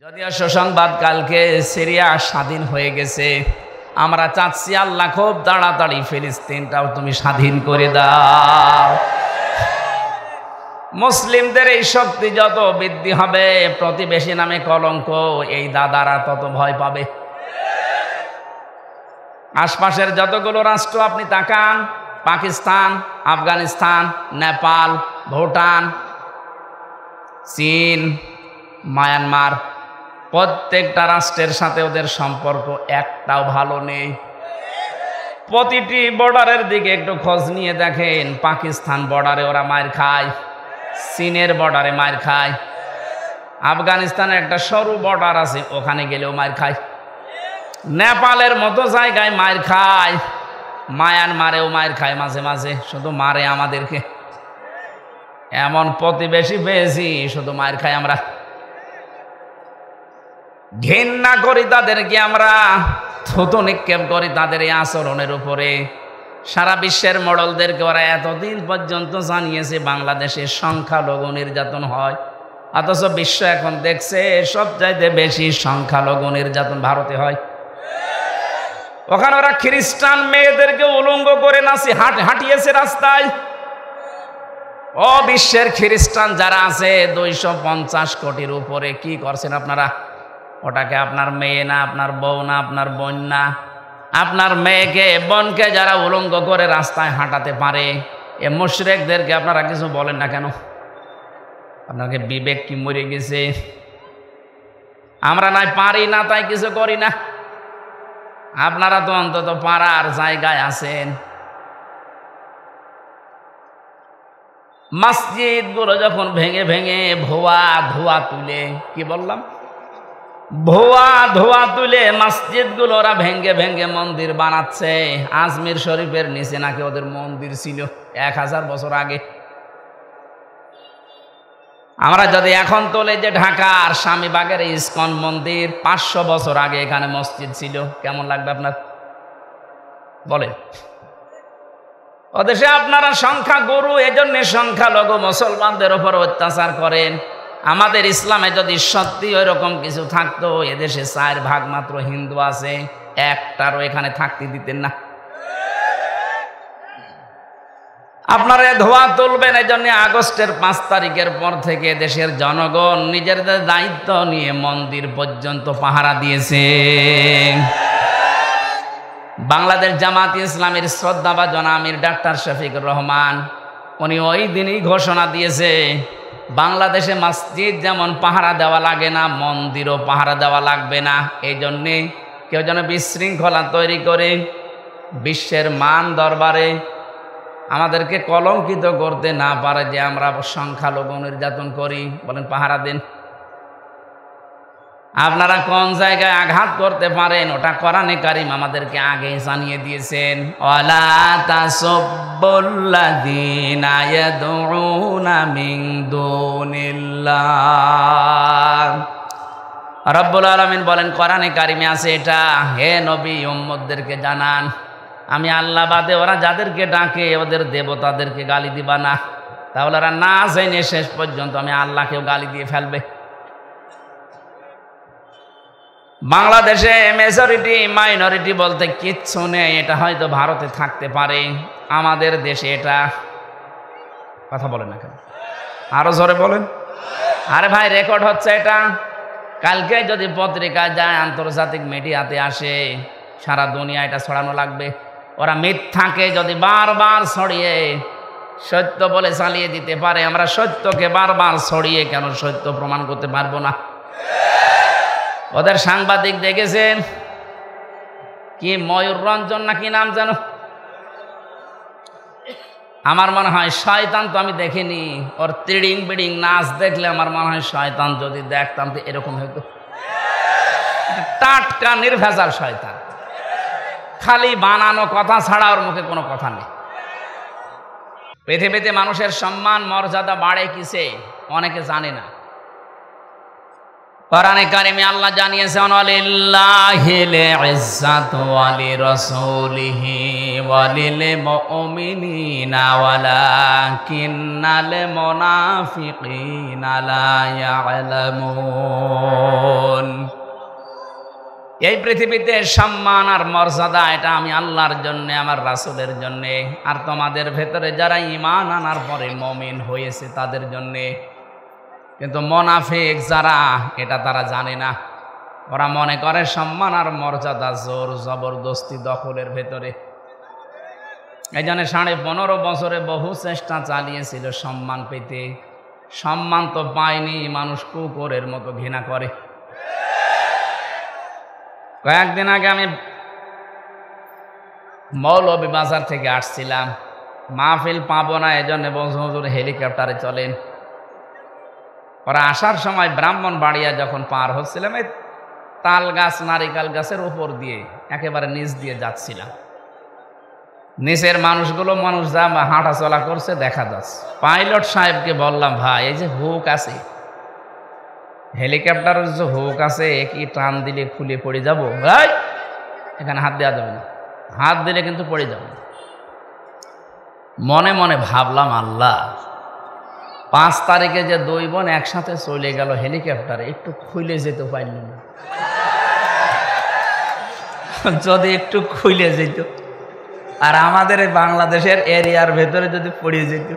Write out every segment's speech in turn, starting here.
যদিও সুসংবাদ কালকে সিরিয়া স্বাধীন হয়ে গেছে, আমরা চাচ্ছি আল্লাহ খুব তাড়াতাড়ি ফিলিস্তিনটাও তুমি স্বাধীন করে দাও। মুসলিমদের এই শক্তি যত বৃদ্ধি হবে, প্রতিবেশী নামে কলঙ্ক এই দাদারা তত ভয় পাবে। আশপাশের যতগুলো রাষ্ট্র আপনি তাকান, পাকিস্তান, আফগানিস্তান, নেপাল, ভুটান, চীন, মায়ানমার, প্রত্যেকটা রাষ্ট্রের সাথে ওদের সম্পর্ক একটাও ভালো নেই। প্রতিটি বর্ডারের দিকে একটু খোঁজ নিয়ে দেখেন, পাকিস্তান বর্ডারে ওরা মার খায়, চীনের বর্ডারে মার খায়, আফগানিস্তানের একটা সরু বর্ডার আছে ওখানে গেলেও মার খায়, নেপালের মতো জায়গায় মার খায়, মায়ানমারেও মার খায় মাঝে মাঝে, শুধু মারে আমাদেরকে। এমন প্রতিবেশী পেয়েছি শুধু মার খায় আমরা, ঘৃণা করি তাদেরকে, আমরা থুতু নিক্ষেপ করি তাদের এই আচরণের উপরে। সারা বিশ্বের মডেলদেরকে ওরা এতদিন পর্যন্ত জানিয়েছে বাংলাদেশে সংখ্যালঘু নির্যাতন হয়, অথচ বিশ্ব এখন দেখছে সবচাইতে বেশি সংখ্যালঘু নির্যাতন ভারতে হয়। ওখানে ওরা খ্রিস্টান মেয়েদেরকে উলঙ্গ করে নাচি হাঁটিয়েছে রাস্তায়। ও বিশ্বের খ্রিস্টান যারা আছে 250 কোটির উপরে, কি করছেন আপনারা? ওটাকে আপনার মেয়ে না, আপনার বউ না, আপনার বোন না, আপনার মেয়েকে বোনকে যারা উলঙ্গ করে রাস্তায় হাঁটাতে পারে, এ মুশরিকদেরকে আপনারা কিছু বলেন না কেন? আপনাকে বিবেক কি মরে গেছে? আমরা নাই পারি না তাই কিছু করি না, আপনারা তো অন্তত পারার জায়গায় আছেন। মসজিদগুলো যখন ভেঙে ভেঙে ভুয়া ধোয়া তুলে, কি বললাম, ভুয়া ধোয়া তুলে মসজিদগুলো ওরা ভেঙ্গে ভেঙ্গে মন্দির বানাচ্ছে। আজমির শরীফের নিচে নাকি ওদের মন্দির ছিল 1000 বছর আগে। আমরা যদি এখন তোলে যে ঢাকার স্বামীবাগের ইসকন মন্দির 500 বছর আগে এখানে মসজিদ ছিল, কেমন লাগবে আপনার? বলেন। ওদেশে আপনারা সংখ্যা গুরু, এজন্য সংখ্যালঘু মুসলমানদের উপর অত্যাচার করেন। আমাদের ইসলামে যদি সত্যি ওই রকম কিছু থাকতো, এদেশে 4 ভাগ মাত্র হিন্দু আছে, একটারও এখানে থাকতে দিতেন না। আপনারা ধোয়া তুলবেন, এই জন্য আগস্টের 5 তারিখের পর থেকে দেশের জনগণ নিজেদের দায়িত্ব নিয়ে মন্দির পর্যন্ত পাহারা দিয়েছে। বাংলাদেশ জামাত ইসলামের শ্রদ্ধাভাজন আমির ডাক্তার শফিকুর রহমান, উনি ওই দিনই ঘোষণা দিয়েছে, বাংলাদেশে মসজিদ যেমন পাহারা দেওয়া লাগে না, মন্দিরও পাহারা দেওয়া লাগবে না। এই জন্যে কেউ যেন বিশৃঙ্খলা তৈরি করে বিশ্বের মান দরবারে আমাদেরকে কলঙ্কিত করতে না পারে যে আমরা সংখ্যালঘু নির্যাতন করি, বলেন পাহারা দেন। আপনারা কোন জায়গায় আঘাত করতে পারেন ওটা কোরআনে কারীম আমাদেরকে আগে জানিয়ে দিয়েছেন। ওয়ালা তাসুবুল্লাযীনা ইয়াদউনা মিন দুনিল্লাহ, রব্বুল আলামিন বলেন কোরআনে কারীমে আছে এটা, হে নবী উম্মতদেরকে জানান, আমি আল্লাহ বাদে ওরা যাদেরকে ডাকে ওদের দেবতাদেরকে গালি দিবা না, তাহলে ওরা না জেনে শেষ পর্যন্ত আমি আল্লাহকেও গালি দিয়ে ফেলবে। বাংলাদেশে মেজরিটি মাইনরিটি বলতে কিচ্ছু নেই, এটা হয়তো ভারতে থাকতে পারে, আমাদের দেশে এটা, কথা বলেন না কেন, আরো জোরে বলেন। আরে ভাই রেকর্ড হচ্ছে এটা, কালকে যদি পত্রিকায় যায়, আন্তর্জাতিক মিডিয়াতে আসে, সারা দুনিয়া এটা ছড়ানো লাগবে। ওরা মিথ্যাকে যদি বারবার ছড়িয়ে সত্য বলে চালিয়ে দিতে পারে, আমরা সত্যকে বারবার ছড়িয়ে কেন সত্য প্রমাণ করতে পারবো না? ওদের সাংবাদিক দেখেছেন কি, ময়ূর রঞ্জন না কি নাম জানো, আমার মনে হয় শয়তান, তো আমি দেখিনি, ওর তিড়িং বিড়িং নাচ দেখলে আমার মনে হয় শয়তান যদি দেখতাম তো এরকম হইতো, টাটকা নির্ভেজাল শয়তান, খালি বানানো কথা ছাড়া ওর মুখে কোনো কথা নেই। পৃথিবীতে মানুষের সম্মান মর্যাদা বাড়ে কিসে অনেকে জানে না। কোরআনে কারিমে আল্লাহ জানিয়েছেন, ওয়ালিল্লাহিল ইজ্জাতু ওয়ালিরাসূলিহি ওয়ালিল মুমিনিনা ওয়ালাকিন্নাল মুনাফিকিনা লা ইয়ালামুন। এই পৃথিবীতে সম্মান আর মর্যাদা এটা আমি আল্লাহর জন্য, আমার রাসূলের জন্য, আর তোমাদের ভেতরে যারা ঈমান আনার পরে মুমিন হয়েছে তাদের জন্য। কিন্তু মুনাফিক যারা, এটা তারা জানে না। ওরা মনে করে সম্মান আর মর্যাদা জোর জবরদস্তি দখলের ভেতরে। এই জন্য 15.5 বছরে বহু চেষ্টা চালিয়েছিল সম্মান পেতে, সম্মান তো পায়নি, মানুষ কুকুরের মতো ঘৃণা করে। কয়েকদিন আগে আমি মৌলভীবাজার থেকে আসছিলাম, মাহফিল পাবো না এজন্য বলছে হুজুর হেলিকপ্টারে চলেন। ওরা আসার সময় ব্রাহ্মণবাড়িয়া যখন পার হচ্ছিলাম, এই তাল গাছ নারিকেল গাছের উপর দিয়ে একেবারে নিচ দিয়ে যাচ্ছিলাম। নিচের মানুষগুলো যা হাঁটা চলা করছে দেখা যাচ্ছে। পাইলট সাহেবকে বললাম, ভাই এই যে হুক আছে, হেলিকপ্টারের যে হুক আছে, কি টান দিলে খুলে পড়ে যাবো? ভাই এখানে হাত দেওয়া যাবে না, হাত দিলে কিন্তু পড়ে যাবে। মনে মনে ভাবলাম, আল্লাহ 5 তারিখে যে 2 বোন একসাথে চলে গেল হেলিকপ্টারে, একটু খুলে যেতে পারল না। যদি একটু খুলে যেত, আর আমাদের এই বাংলাদেশের এরিয়ার ভেতরে যদি পড়ে যেত,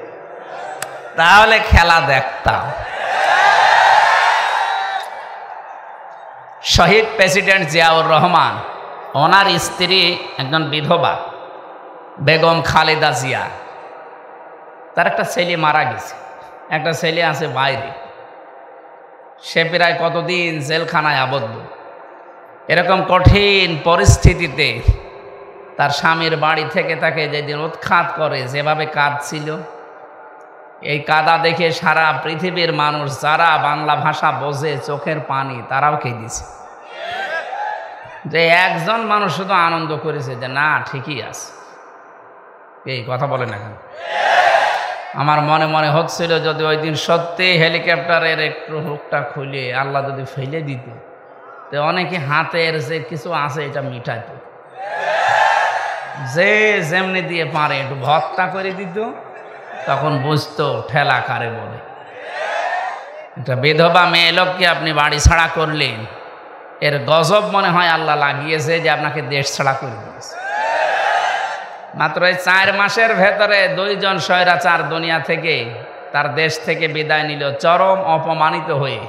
তাহলে খেলা দেখতাম। শহীদ প্রেসিডেন্ট জিয়াউর রহমান, ওনার স্ত্রী একজন বিধবা বেগম খালেদা জিয়া, তার একটা ছেলে মারা গেছে, একটা ছেলে আছে বাইরে, সে প্রায় কতদিন জেলখানায় আবদ্ধ। এরকম কঠিন পরিস্থিতিতে তার স্বামীর বাড়ি থেকে তাকে যেদিন উৎখাত করে, যেভাবে কাঁদছিল, এই কাদা দেখে সারা পৃথিবীর মানুষ যারা বাংলা ভাষা বোঝে, চোখের পানি তারাও কেঁদেছে। যে একজন মানুষ শুধু আনন্দ করেছে যে না ঠিকই আছে। এই কথা বলে না কেন? আমার মনে মনে হচ্ছিল যদি ওই দিন সত্যি হেলিকপ্টারের একটু হুকটা খুলে আল্লাহ যদি ফেলে দিত, তো অনেকে হাতের যে কিছু আছে এটা মিটাইত, যে যেমনি দিয়ে পারে একটু ভত্তা করে দিত, তখন বুঝতো ঠেলা কারে বলে। একটা বিধবা মেয়ে লোককে আপনি বাড়ি ছাড়া করলেন, এর গজব মনে হয় আল্লাহ লাগিয়েছে যে আপনাকে দেশ ছাড়া করে দিয়েছে। মাত্র এই 4 মাসের ভেতরে 2 জন স্বৈরাচার দুনিয়া থেকে, তার দেশ থেকে বিদায় নিল চরম অপমানিত হয়ে।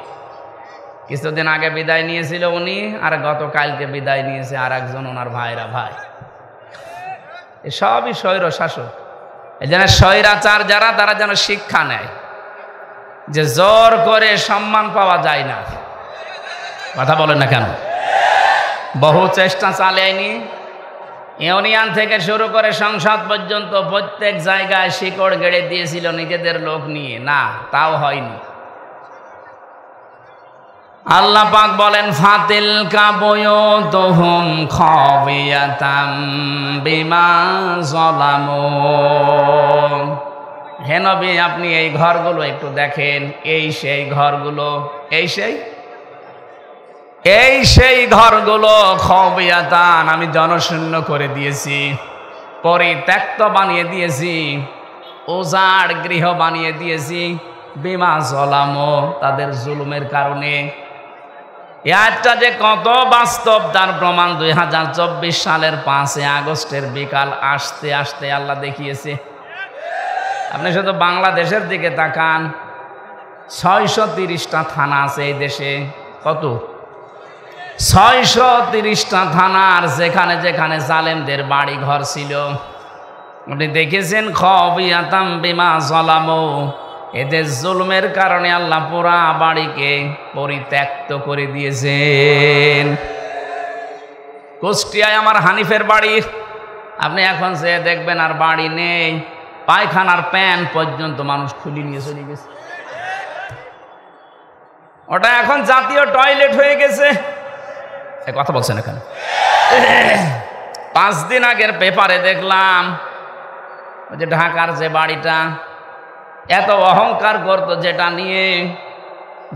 কিছুদিন আগে বিদায় নিয়েছিল উনি, আর গতকালকে বিদায় নিয়েছে আর একজন ওনার ভাইরা ভাই। সবই স্বৈর শাসক। এই জন্য স্বৈরাচার যারা, তারা যেন শিক্ষা নেয় যে জোর করে সম্মান পাওয়া যায় না। কথা বলেন না কেন? বহু চেষ্টা চালায়নি, ইউনিয়ন থেকে শুরু করে সংসদ পর্যন্ত প্রত্যেক জায়গায় শিকড় গেড়ে দিয়েছিল নিজেদের লোক নিয়ে, না তাও হয়নি। আল্লাহ পাক বলেন, ফাতিল কাবুয়ুতুহুম খাবিয়াতাম বিমা যালামু। হে নবী, আপনি এই ঘরগুলো একটু দেখেন, এই সেই ঘরগুলো, এই সেই ঘরগুলো খাবিয়াতান, আমি জনশূন্য করে দিয়েছি, পরিত্যক্ত বানিয়ে দিয়েছি, উজাড় গৃহ বানিয়ে দিয়েছি, বিমা যালামু, তাদের জুলুমের কারণে। এটা যে কত বাস্তব তার প্রমাণ 2024 সালের 5 আগস্টের বিকাল আসতে আসতে আল্লাহ দেখিয়েছে। আপনি শুধু বাংলাদেশের দিকে তাকান, 630টা থানা আছে এই দেশে। কত? 630টা থানার যেখানে যেখানে জালেমদের বাড়ি ঘর ছিল, আপনি দেখেছেন খাবিয়াতাম বিমা যালামু, এদের জুলুমের কারণে আল্লাহ পুরা বাড়িকে পরিত্যক্ত করে দিয়েছেন। কুষ্টিয়ায় আমার হানিফের বাড়ি, আপনি এখন যে দেখবেন আর বাড়ি নেই, পায়খানার প্যান পর্যন্ত মানুষ খুলে নিয়ে চলে গেছে। ওটা এখন জাতীয় টয়লেট হয়ে গেছে। কথা বলছেন এখানে? 5 দিন আগের পেপারে দেখলাম ওই যে ঢাকার যে বাড়িটা এত অহংকার করতো, যেটা নিয়ে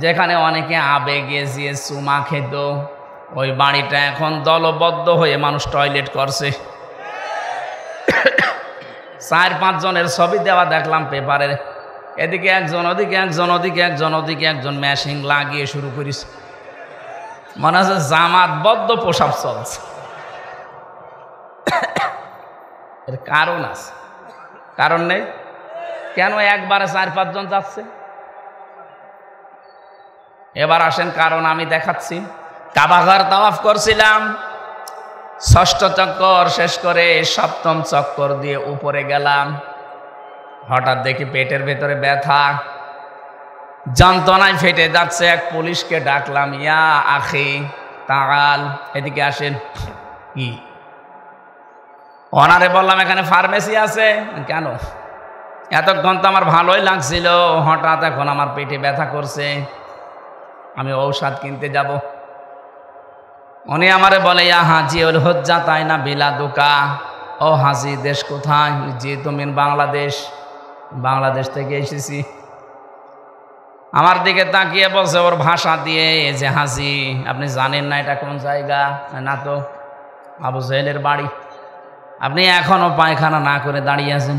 যেখানে অনেকে আবেগে গিয়ে চুমা খেত, ওই বাড়িটা এখন দলবদ্ধ হয়ে মানুষ টয়লেট করছে। 4-5 জনের ছবি দেওয়া দেখলাম পেপারে, এদিকে একজন, ওদিকে একজন, ওদিকে একজন, ওদিকে একজন, মেশিন লাগিয়ে শুরু করিস। মনে হচ্ছে জামাত বদ্ধ প্রসাব চলছে। এর কারণ আছে, কারণ নেই কেন? একবারে 4-5 জন যাচ্ছে। এবার আসেন কারণ আমি দেখাচ্ছি। কাবাঘর তাওয়াফ করছিলাম, 6ষ্ঠ চক্কর শেষ করে 7ম চক্কর দিয়ে উপরে গেলাম। হঠাৎ দেখি পেটের ভেতরে ব্যথা, যন্ত্রণায় ফেটে যাচ্ছে। এক পুলিশকে ডাকলাম, ইয়া আখি তাআল, এদিকে আসেন। কি ওনারে বললাম এখানে ফার্মেসি আছে। কেন? এতক্ষণ তো আমার ভালোই লাগছিল, হঠাৎ এখন আমার পেটে ব্যথা করছে, আমি ঔষধ কিনতে যাব। উনি আমারে বলে, ইয়া হাজি উল হুজ্জা তাই না বিলাদুকা। ও হাজি, দেশ কোথায়? জি তুমি বাংলাদেশ। বাংলাদেশ থেকে এসেছি। আমার দিকে তাকিয়ে বলছে ওর ভাষা দিয়ে যে, হাজি আপনি জানেন না এটা কোন জায়গা? না তো, আবু জেহেলের বাড়ি। আপনি এখনো পায়খানা না করে দাঁড়িয়ে আছেন,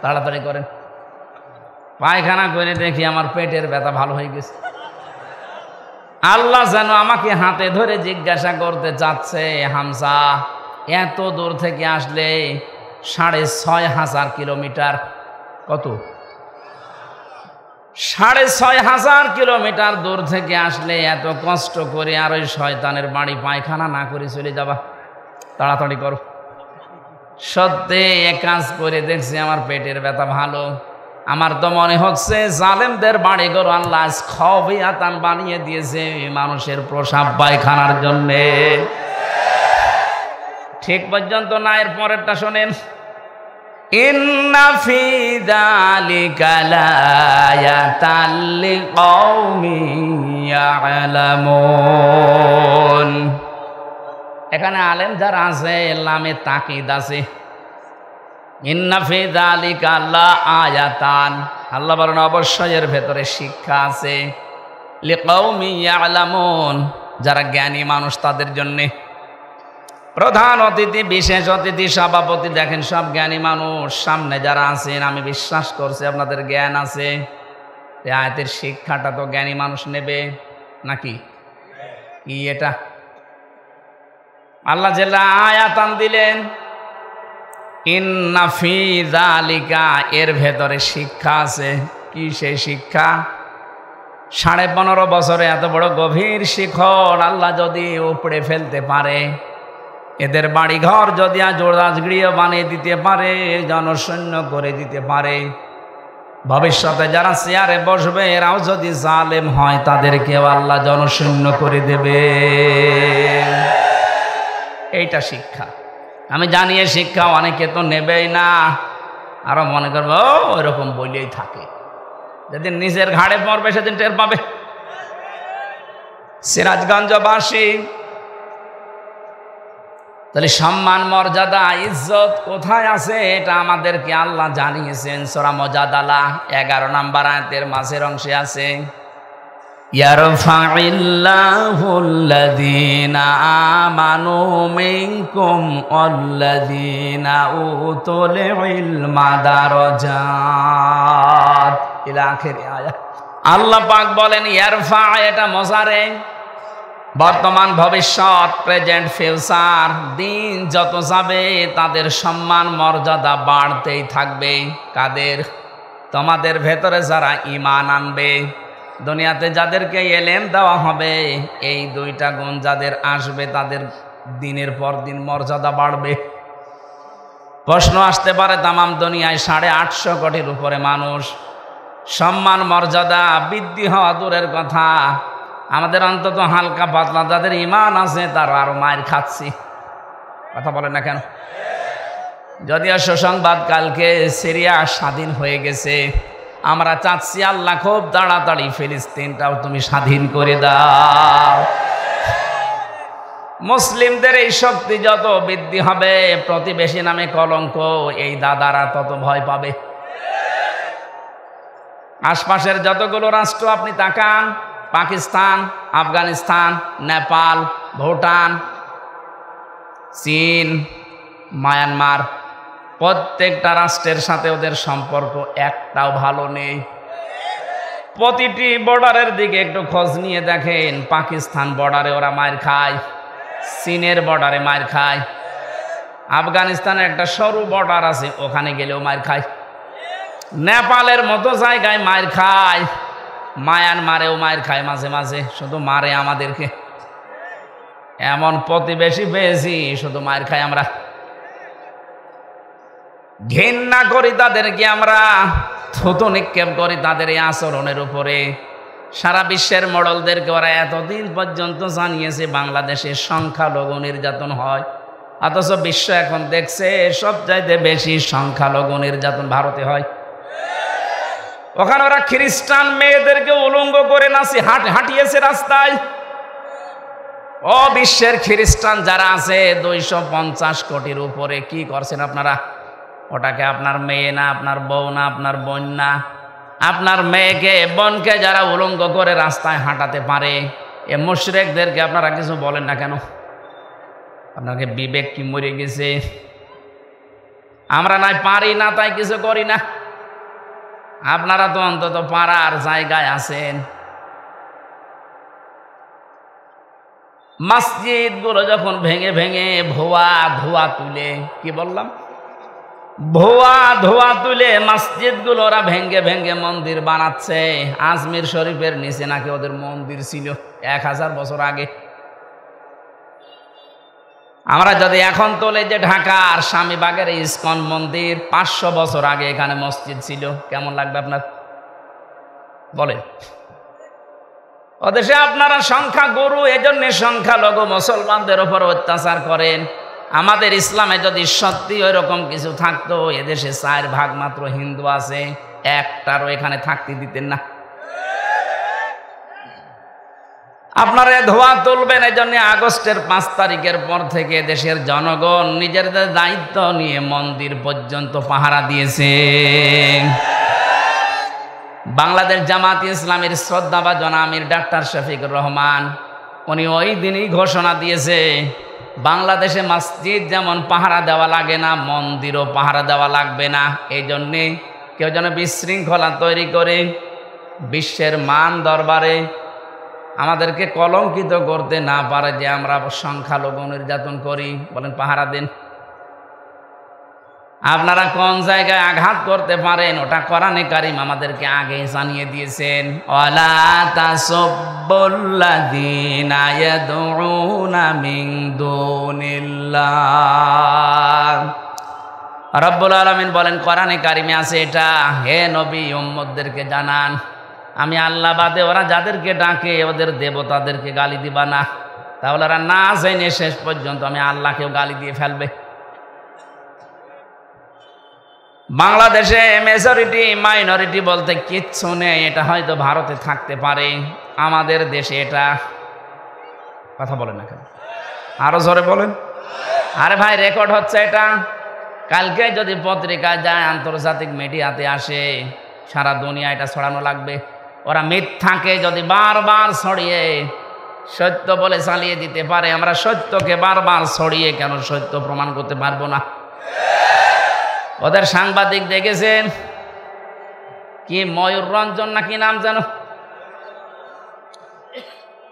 তাড়াতাড়ি করেন। পায়খানা করে দেখি আমার পেটের ব্যথা ভালো হয়ে গেছে। আল্লাহ যেন আমাকে হাতে ধরে জিজ্ঞাসা করতে চাচ্ছে, হামজা এত দূর থেকে আসলে 6,500 কিলোমিটার, কত? 6,500 কিলোমিটার দূর থেকে আসলে এত কষ্ট করে আর ওই শয়তানের বাড়ি পায়খানা না করে চলে যাবা, তাড়াতাড়ি করো। সত্যি এক কাজ করে দেখছি আমার পেটের ব্যথা ভালো। আমার তো মনে হচ্ছে জালেমদের বাড়িঘর আল্লাহ খবিয়াতান বানিয়ে দিয়েছে মানুষের প্রসাব পায়খানার জন্যে। ঠিক পর্যন্ত না, এর পরেরটা শোনেন। ইন্না ফি যালিকা লায়াতাল লিকাউমিন ইয়ালামুন। এখানে আলেম যারা আছে লামে তাকিদ আছে। ইন্না ফি যালিকা লাআয়াতান, আল্লাহ বলেন অবশ্যই এর ভেতরে শিক্ষা আছে। লিকাউমিন ইয়ালামুন, যারা জ্ঞানী মানুষ তাদের জন্য। প্রধান অতিথি, বিশেষ অতিথি, সভাপতি, দেখেন সব জ্ঞানী মানুষ। সামনে যারা আছেন আমি বিশ্বাস করছি আপনাদের জ্ঞান আছে। এই আয়াতের শিক্ষাটা তো জ্ঞানী মানুষ নেবে নাকি? কি এটা? আল্লাহ জেলা আয়াতান দিলেন, ইন্না ফি যালিকা, এর ভেতরে শিক্ষা আছে। কি সেই শিক্ষা? 15.5 বছরে এত বড় গভীর শিখর আল্লাহ যদি উপড়ে ফেলতে পারে, এদের বাড়ি ঘর যদি রাজগৃহ বানিয়ে দিতে পারে, জনশূন্য করে দিতে পারে, ভবিষ্যতে যারা চেয়ারে বসবে এরাও যদি জালেম হয় তাদেরকেও আল্লাহ জনশূন্য করে দেবে। এইটা শিক্ষা। আমি জানি এই শিক্ষা অনেকে তো নেবেই না, আরো মনে করবো ওইরকম বলেই থাকে। যেদিন নিজের ঘাড়ে পড়বে সেদিন টের পাবে। সিরাজগঞ্জবাসী, তাহলে সম্মান, মর্যাদা, ইজ্জত কোথায় আছে এটা আমাদেরকে আল্লাহ জানিয়েছেন। সূরা মুজাদালা 11 নম্বর আয়াতের মাঝের অংশে আছে, ইয়ারফাইল্লাহুল্লাযীনা আমানু মিনকুম ওয়াল্লাযীনা উতুল ইলমা দারাজাত ইলা আখির আয়াত। আল্লাহ পাক বলেন ইয়ারফা, এটা মুজারে, বর্তমান, ভবিষ্যৎ, প্রেজেন্ট, ফিউচার। দিন যত যাবে তাদের সম্মান মর্যাদা বাড়তেই থাকবে। কাদের? তোমাদের ভেতরে যারা ঈমান আনবে, দুনিয়াতে যাদেরকে ইলম দেওয়া হবে, এই 2টা গুণ যাদের আসবে তাদের দিনের পর দিন মর্যাদা বাড়বে। প্রশ্ন আসতে পারে, তামাম দুনিয়ায় 850 কোটির উপরে মানুষ, সম্মান মর্যাদা বৃদ্ধি হওয়া দূরের কথা, আমাদের অন্তত হালকা পাতলা যাদের ঈমান আছে তারা আরো মায়ের খাচ্ছি। কথা বলেন না কেন? যদিও সুসংবাদ, কালকে সিরিয়া স্বাধীন হয়ে গেছে। আমরা চাচ্ছি আল্লাহ খুব তাড়াতাড়ি ফিলিস্তিনটাও তুমি স্বাধীন করে দাও। মুসলিমদের এই শক্তি যত বৃদ্ধি হবে, প্রতিবেশী নামে কলঙ্ক এই দাদারা তত ভয় পাবে। আশপাশের যতগুলো রাষ্ট্র আপনি তাকান, পাকিস্তান, আফগানিস্তান, নেপাল, ভুটান, চীন, মায়ানমার, প্রত্যেকটা রাষ্ট্রের সাথে ওদের সম্পর্ক একটাও ভালো নেই। প্রতিটি বর্ডারের দিকে একটু খোঁজ নিয়ে দেখেন, পাকিস্তান বর্ডারে ওরা মার খায়, চীনের বর্ডারে মার খায়, আফগানিস্তানের একটা সরু বর্ডার আছে ওখানে গেলেও মার খায়, নেপালের মতো জায়গায় মার খায়, মায়ানমারেও মার খায় মাঝে মাঝে, শুধু মারে আমাদেরকে। এমন প্রতিবেশী পেয়েছি শুধু মার খাই আমরা, ঘৃণা করি তাদেরকে, আমরা থুতু নিক্ষেপ করি তাদের এই আচরণের উপরে। সারা বিশ্বের মডেলদেরকে ওরা এতদিন পর্যন্ত জানিয়েছে বাংলাদেশে সংখ্যালঘু নির্যাতন হয়, অথচ বিশ্ব এখন দেখছে সবচাইতে বেশি সংখ্যালঘু নির্যাতন ভারতে হয়। ওখানে ওরা খ্রিস্টান মেয়েদেরকে উলঙ্গ করে নাচি হাঁটিয়েছে রাস্তায়। ও বিশ্বের খ্রিস্টান যারা আছে 250 কোটির উপরে, কি করছেন আপনারা? ওটাকে আপনার মেয়ে না, আপনার বউ না, আপনার বোন না, আপনার মেয়েকে বোনকে যারা উলঙ্গ করে রাস্তায় হাঁটাতে পারে, এ মুশরিকদেরকে আপনারা কিছু বলেন না কেন? আপনাকে বিবেক কি মরে গেছে? আমরা নাই পারি না তাই কিছু করি না, আপনারা তো অন্তত পারার জায়গায় আছেন। মসজিদগুলো যখন ভেঙে ভেঙে ভুয়া ধোয়া তুলে, কি বললাম, ভুয়া ধোয়া তুলে মসজিদগুলো ওরা ভেঙে ভেঙে মন্দির বানাচ্ছে। আজমির শরীফের নিচে নাকি ওদের মন্দির ছিল 1000 বছর আগে। আমরা যদি এখন তোলে যে ঢাকার স্বামীবাগের ইস্কন মন্দির 500 বছর আগে এখানে মসজিদ ছিল, কেমন লাগবে আপনার? বলেন। ওদেশে আপনারা সংখ্যা গরু, এজন্য সংখ্যালঘু মুসলমানদের উপর অত্যাচার করেন। আমাদের ইসলামে যদি সত্যি ওই রকম কিছু থাকতো, এদেশে 4 ভাগ মাত্র হিন্দু আছে, একটারও এখানে থাকতে দিতেন না। আপনারা ধোয়া তুলবেন, এই জন্য আগস্টের 5 তারিখের পর থেকে দেশের জনগণ নিজেদের দায়িত্ব নিয়ে মন্দির পর্যন্ত পাহারা দিয়েছে। বাংলাদেশ জামাত ইসলামের শ্রদ্ধাভাজন আমির ডাক্তার শফিকুর রহমান, উনি ওই দিনই ঘোষণা দিয়েছে বাংলাদেশে মসজিদ যেমন পাহারা দেওয়া লাগে না, মন্দিরও পাহারা দেওয়া লাগবে না। এই জন্যে কেউ যেন বিশৃঙ্খলা তৈরি করে বিশ্বের মান দরবারে আমাদেরকে কলঙ্কিত করতে না পারে যে আমরা সংখ্যালঘু নির্যাতন করি। বলেন, পাহারা দেন। আপনারা কোন জায়গায় আঘাত করতে পারেন ওটা কোরআনে কারীম আমাদেরকে আগে জানিয়ে দিয়েছেন। ওয়ালা তাসুব্বুল্লাযীনা ইয়াদউনা মিন দুনিল্লাহ। রব্বুল আলামিন বলেন কোরআনে কারীমে আছে এটা, হে নবী উম্মতদেরকে জানান আমি আল্লাহ বাদে ওরা যাদেরকে ডাকে ওদের দেবতাদেরকে গালি দিবা না, তাহলে ওরা না জেনে শেষ পর্যন্ত আমি আল্লাহকেও গালি দিয়ে ফেলবে। বাংলাদেশে মেজরিটি মাইনরিটি বলতে কিচ্ছু নেই, এটা হয়তো ভারতে থাকতে পারে, আমাদের দেশে এটা। কথা বলেন না কেন? আরো জোরে বলেন। আরে ভাই রেকর্ড হচ্ছে এটা, কালকে যদি পত্রিকায় যায়, আন্তর্জাতিক মিডিয়াতে আসে, সারা দুনিয়া এটা ছড়ানো লাগবে। ওরা মিথ্যাকে যদি বারবার ছড়িয়ে সত্য বলে চালিয়ে দিতে পারে, আমরা সত্যকে বারবার ছড়িয়ে কেন সত্য প্রমাণ করতে পারবো না? ওদের সাংবাদিক দেখেছেন কি, ময়ূর রঞ্জন না কি নাম জানো,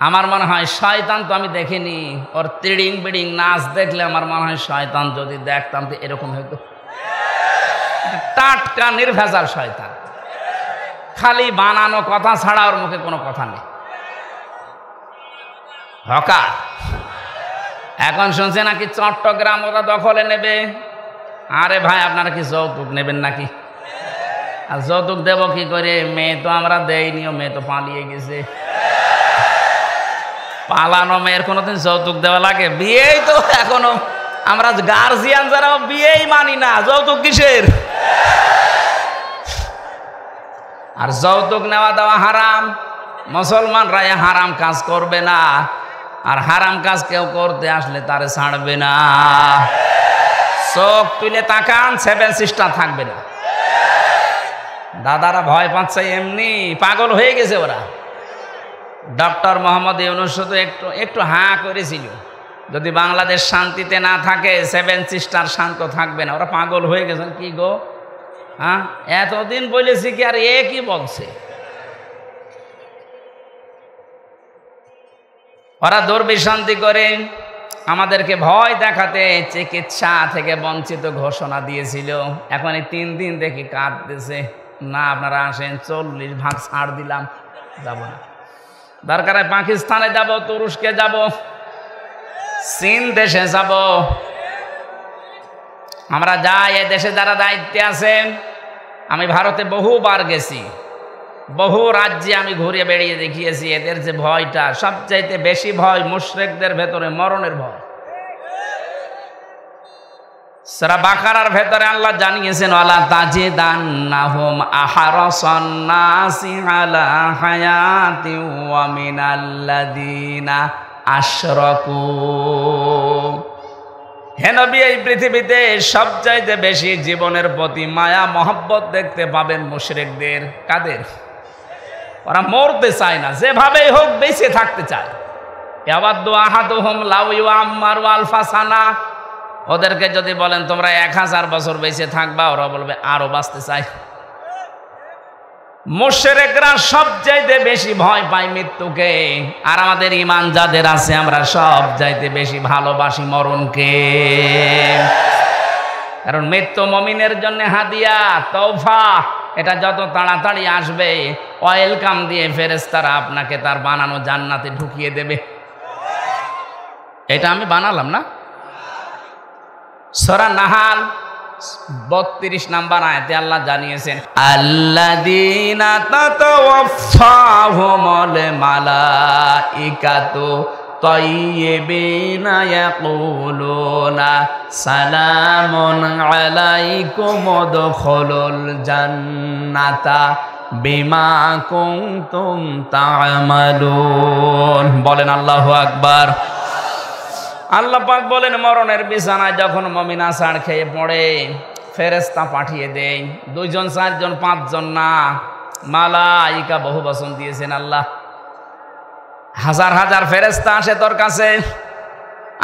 আমার মনে হয় শয়তান, তো আমি দেখিনি, ওর তিড়িং বিড়িং নাচ দেখলে আমার মনে হয় শয়তান যদি দেখতাম তো এরকম হইতো। টাটকা নির্ভেজাল শয়তান, খালি বানানো কথা ছাড়া ওর মুখে কোনো কথা নেই। হকার এখন শুনছে নাকি চট্টগ্রাম ওরা দখলে নেবে। আরে ভাই আপনারা কি যৌতুক নেবেন নাকি? আর যৌতুক দেব কি করে? মেয়ে তো আমরা দেইনিও, মেয়ে তো পালিয়ে গেছে। পালানো মেয়ের কোনোদিন যৌতুক দেওয়া লাগে? বিয়েই তো এখনো আমরা গার্জিয়ান যারা বিয়েই মানি না, যৌতুক কিসের? আর যৌতুক নেওয়া দেওয়া হারাম, মুসলমানরা হারাম কাজ করবে না, আর হারাম কাজ কেউ করতে আসলে তারে ছাড়বে না। চোখ তুলে তাকান, 7 সিস্টার থাকবে না। দাদারা ভয় পাচ্ছে, এমনি পাগল হয়ে গেছে ওরা। ডক্টর মোহাম্মদ ইউনূস তো একটু হাঁ করেছিল, যদি বাংলাদেশ শান্তিতে না থাকে 7 সিস্টার শান্ত থাকবে না। ওরা পাগল হয়ে গেছেন। কি গো, হ্যাঁ এতদিন বলেছি কি, আর এ কি বলছে? ওরা দুর্বিশান্তি করে আমাদেরকে ভয় দেখাতে চিকিৎসা থেকে বঞ্চিত ঘোষণা দিয়েছিল। এখন এই 3 দিন দেখি কাঁদতেছে, না আপনারা আসেন, 40 ভাগ ছাড় দিলাম, যাব না। দরকার হয় পাকিস্তানে যাব, তুরস্কে যাব, চীন দেশে যাব, আমরা যাই। এই দেশে যারা দায়িত্বে আছেন, আমি ভারতে বহুবার গেছি, বহু রাজ্যে আমি ঘুরে বেড়িয়ে দেখিয়েছি। এদের যে ভয়টা, সবচাইতে বেশি ভয় মুশরিকদের ভেতরে মরণের ভয়। সূরা বাকারার ভেতরে আল্লাহ জানিয়েছেন, ওয়ালা তাজিদান্নাহুম আহরাসান নাসি আলা হায়াতি ওয়া মিনাল্লাযিনা আশরাকু। হে নবী, এই পৃথিবীতে সবচাইতে বেশি জীবনের প্রতি মায়া মহব্বত দেখতে পাবেন মুশরিকদের। কাদের? ওরা মরতে চায় না, যেভাবেই হোক বেঁচে থাকতে চায়। ইয়াওয়াদ্দু আহাদুহুম লাউ ইউআম্মারু আলফা সানা। ওদেরকে যদি বলেন তোমরা 1000 বছর বেঁচে থাকবা, ওরা বলবে আরো বাঁচতে চায়। মুশরিকরা সবচাইতে বেশি ভয় পায় মৃত্যুকে, আর আমাদের ঈমান যাদের আছে আমরা সবচাইতে বেশি ভালোবাসি মরণকে। কারণ মৃত্যু মুমিনের জন্য হাদিয়া, তওফা। এটা যত তাড়াতাড়ি আসবে, ওয়েলকাম দিয়ে ফেরেশতারা আপনাকে তার বানানো জান্নাতে ঢুকিয়ে দেবে। এটা আমি বানালাম না। সূরা নাহাল 32 নম্বর আয়াতে আল্লাহ জানিয়েছেন, আল্লাযীনা তাতাওয়াফাহুমুল মালাইকাতু তাইয়্যিবিনা ইয়াকুলুনা সালামুন আলাইকুম উদখুলুল জান্নাতা বিমা কুনতুম তা'মালুন। বলেন আল্লাহু আকবার। আল্লাহ পাক বলেন, মরণের বিছানায় যখন মুমিন আছাড় খেয়ে পড়ে, ফেরেশতা পাঠিয়ে দেয়। 2 জন 4 জন 5 জন না, মালাইকা বহু বচন দিয়েছেন আল্লাহ। হাজার হাজার ফেরেশতা আসে তোর কাছে।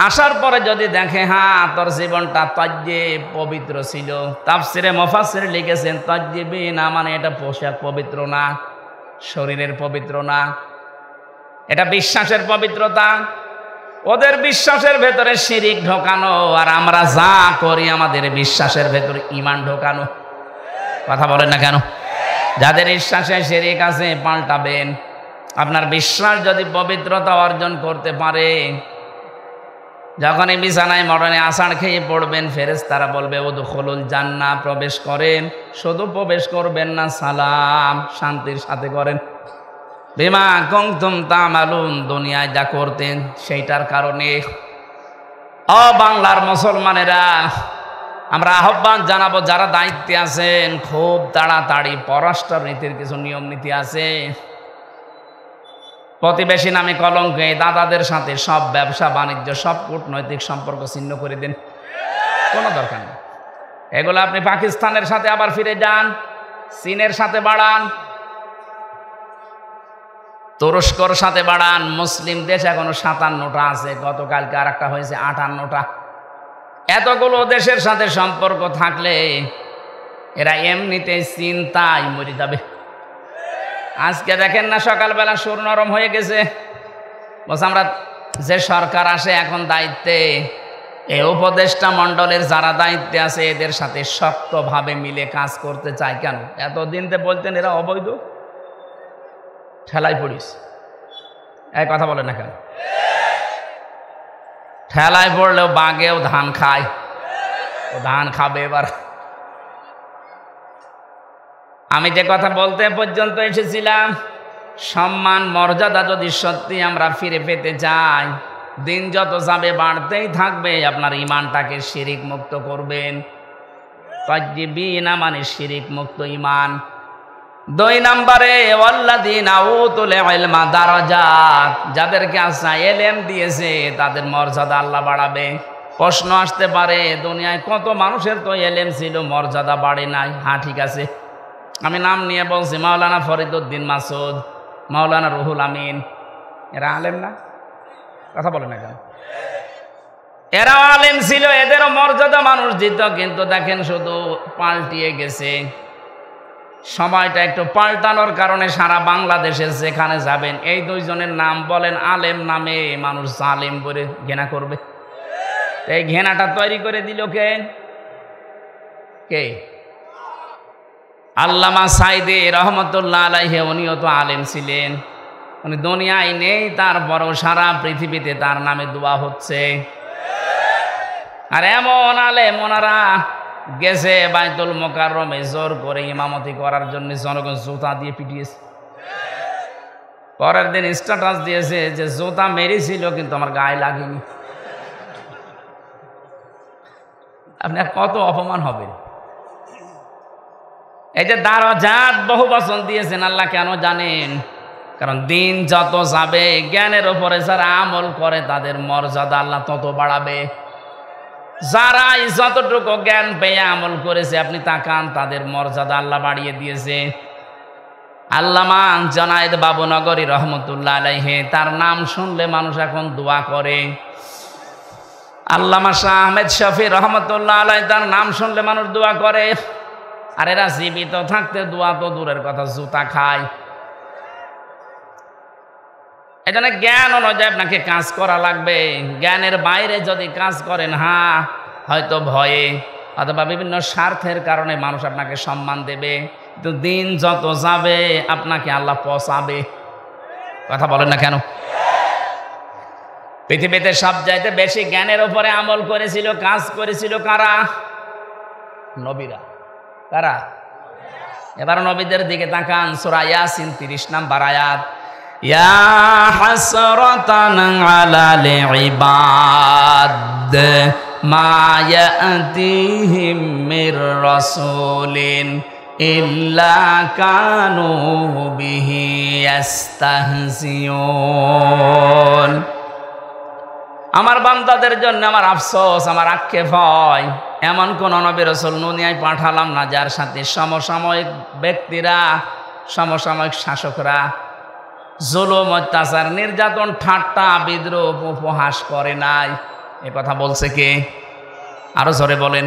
আসার পরে যদি দেখে হ্যাঁ তোর জীবনটা তাজ্জিব পবিত্র ছিল, তাফসিরে মুফাসসির লিখেছেন তাজ্জিবিন মানে এটা পোশাক পবিত্র না, শরীরের পবিত্র না, এটা বিশ্বাসের পবিত্রতা। ওদের বিশ্বাসের ভেতরে শিরিক ঢোকানো, আর আমরা যা করি আমাদের বিশ্বাসের ভেতরে ঈমান ঢোকানো। কথা বলেন না কেন? যাদের বিশ্বাসে শিরিক আছে পাল্টাবেন। আপনার বিশ্বাস যদি পবিত্রতা অর্জন করতে পারে, যখন এই বিছানায় মরণে আষাঢ় খেয়ে পড়বেন, ফেরেশতারা বলবে উদখুলুল জান্নাহ, প্রবেশ করেন। শুধু প্রবেশ করবেন না, সালাম শান্তির সাথে করেন। বিমা কুনতুম তা'মালুন, দুনিয়ায় যা করতেন সেইটার কারণে। ও বাংলার মুসলমানেরা, আমরা আহ্বান জানাবো যারা দায়িত্বে আছেন, খুব তাড়াতাড়ি পররাষ্ট্র নীতির কিছু নিয়ম নীতি আছে। প্রতিবেশী নামে কলঙ্ক, দাদাদের সাথে সব ব্যবসা বাণিজ্য সব কূটনৈতিক সম্পর্ক ছিন্ন করে দিন, কোনো দরকার নেই। এগুলো আপনি পাকিস্তানের সাথে আবার ফিরে যান, চীনের সাথে বাড়ান, তুরস্কর সাথে বাড়ান। মুসলিম দেশ এখনো 57টা আছে, গতকালকে আর একটা হয়েছে 58টা। এতগুলো দেশের সাথে সম্পর্ক থাকলে এরা এমনিতেই চিন্তায় মরে যাবে। আজকে দেখেন না, সকালবেলা সুর নরম হয়ে গেছে। বলছে আমরা যে সরকার আসে এখন দায়িত্বে, এই উপদেষ্টা মণ্ডলের যারা দায়িত্বে আছে এদের সাথে শক্তভাবে মিলে কাজ করতে চায়। কেন? এতদিন তো বলতেন এরা অবৈধ, ঠেলায় পড়িস। এই কথা বলে না কেন? ঠেলায় পড়লেও বাঘেও ধান খায়, ও ধান খাবে এবার। আমি যে কথা বলতে পর্যন্ত এসেছিলাম, সম্মান মর্যাদা যদি সত্যি আমরা ফিরে পেতে চাই, দিন যত যাবে বাড়তেই থাকবে। আপনার ঈমানটাকে শিরিক মুক্ত করবেন। তাজ্জিবিনা মানে শিরিক মুক্ত ঈমান। 2 নম্বরে ওয়াল্লাযীনা উতুল ইলমা দারাজাত, যাদেরকে আল্লাহ ইলম দিয়েছে তাদের মর্যাদা আল্লাহ বাড়াবে। প্রশ্ন আসতে পারে, দুনিয়ায় কত মানুষের তো ইলম ছিল, মর্যাদা বাড়ে নাই। হ্যাঁ ঠিক আছে, আমি নাম নিয়ে বলছি, মাওলানা ফরিদউদ্দিন মাসুদ, মাওলানা রুহুল আমিন, এরা আলেম না? কথা বলে না কেন? এরা আলেম ছিল, এদেরও মর্যাদা মানুষ দিত। কিন্তু দেখেন শুধু পাল্টিয়ে গেছে। সময়টা একটু পাল্টানোর কারণে সারা বাংলাদেশে যেখানে যাবেন এই দুইজনের নাম বলেন, আলেম নামে মানুষ জালেম বলে ঘৃণা করবে। এই ঘৃণাটা তৈরি করে দিল কে? কে? আল্লামা সাইদি রহমতুল্লাহ আলাইহি, উনিও তো আলেম ছিলেন। উনি দুনিয়ায় নেই, তারপরও সারা পৃথিবীতে তার নামে দোয়া হচ্ছে। আর এমন আলেম, ওনারা গেছে বাইতুল মোকাররমে জোর করে ইমামতি করার জন্য, জনগণ জুতা দিয়ে পিটিয়েছে। পরের দিন স্ট্যাটাস দিয়েছে যে জুতা মেরেছিল কিন্তু আমার গায়ে লাগেনি। আপনার কত অপমান হবে! এই যে দারাজাত বহু বচন দিয়েছেন আল্লাহ, কেন জানেন? কারণ দিন যত যাবে, জ্ঞানের উপরে যারা আমল করে তাদের মর্যাদা আল্লাহ তত বাড়াবে। যারা যতটুকু জ্ঞান পেয়ে আমল করেছে, আপনি তাকান, তাদের মর্যাদা আল্লাহ বাড়িয়ে দিয়েছে। আল্লামা জনায়েদ বাবুনগরী রহমতুল্লাহ আলাইহি, তার নাম শুনলে মানুষ এখন দোয়া করে। আল্লামা শাহ আহমেদ শফি রহমতুল্লাহ আলাইহি, তার নাম শুনলে মানুষ দোয়া করে। আর এরা জীবিত থাকতে দোয়া তো দূরের কথা, জুতা খায়। এই জন্য জ্ঞান অনুযায়ী আপনাকে কাজ করা লাগবে। জ্ঞানের বাইরে যদি কাজ করেন, হয়তো ভয়ে অথবা বিভিন্ন স্বার্থের কারণে মানুষ আপনাকে সম্মান দেবে, কিন্তু দিন যত যাবে আপনাকে আল্লাহ পচাবে। কথা বলেন না কেন? পৃথিবীতে সবচাইতে বেশি জ্ঞানের উপরে আমল করেছিল, কাজ করেছিল কারা? নবীরা। কারা? এবার নবীদের দিকে তাকান, সূরা ইয়াসিন 30 নম্বর আয়াত। ইয়া হাসরাতান আলাল ইবাদ মা ইয়াতিহিম মির রাসূলিন ইল্লা কানু বিহি ইস্তাহজিউন। আমার বান্দাদের জন্য আমার আফসোস, আমার আক্ষেপ হয়, এমন কোন নবী রাসূল দুনিয়ায় পাঠালাম না যার সাথে সমসাময়িক ব্যক্তিরা, সমসাময়িক শাসকরা জুলুম, অত্যাচার, নির্যাতন, ঠাট্টা, বিদ্রূপ, উপহাস করে নাই। এ কথা বলছে কে? আরো জোরে বলেন।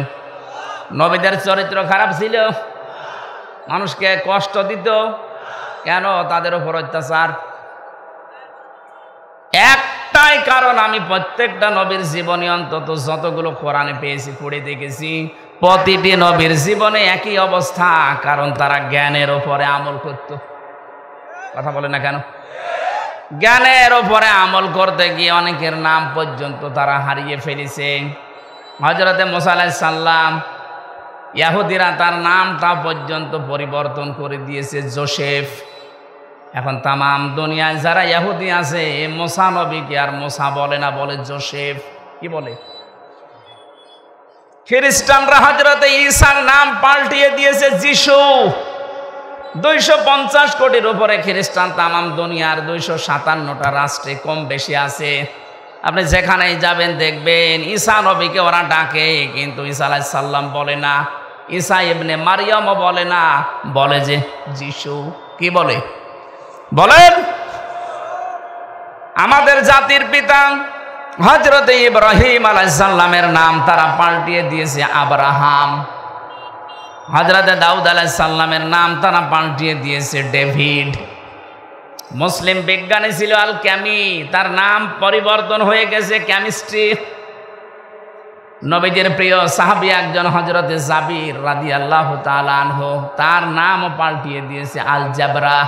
নবীদের চরিত্র খারাপ ছিল? মানুষকে কষ্ট দিত? কেন তাদের উপর অত্যাচার? একটাই কারণ, আমি প্রত্যেকটা নবীর জীবনে অন্তত যতগুলো কোরআনে পেয়েছি, পড়ে দেখেছি, প্রতিটি নবীর জীবনে একই অবস্থা, কারণ তারা জ্ঞানের উপরে আমল করত। কথা বলে না কেন? জ্ঞানের উপরে আমল করতে গিয়ে অনেকের নাম পর্যন্ত তারা হারিয়ে ফেলেছে। হযরতে মুসা আলাইহিস সালাম, ইহুদিরা তার নামটা পর্যন্ত পরিবর্তন করে দিয়েছে জোসেফ। এখন তামাম দুনিয়ায় যারা ইহুদি আছে, মুসা নবীকে আর মুসা বলে না, বলে জোসেফ। কি বলে? খ্রিস্টানরা হযরতে ঈসার নাম পাল্টিয়ে দিয়েছে যিশু। 250 কোটির উপরে খ্রিস্টান তামাম দুনিয়ার 257টা রাষ্ট্রে কম বেশি আছে। আপনি যেখানেই যাবেন দেখবেন ঈসা নবীকে ওরা ডাকে, কিন্তু ঈসা আলাইহিস সালাম বলে না, ঈসা ইবনে মারিয়ামও বলে না, বলে যে যিশু। কি বলে? বলেন। আমাদের জাতির পিতা হযরতে ইব্রাহিম আলাইহিস সালামের নাম তারা পাল্টিয়ে দিয়েছে আব্রাহাম। হযরতে দাউদ আলাইহিস সালামের নাম তারা পাল্টিয়ে দিয়েছে ডেভিড। মুসলিম বিজ্ঞানী ছিল আল ক্যামি, তার নাম পরিবর্তন হয়ে গেছে কেমিস্ট্রি। নবীজির প্রিয় সাহাবী একজন হযরতে জাবির রাদিয়াল্লাহু তাআলা আনহু, তার নামও পাল্টিয়ে দিয়েছে আল জাবরা।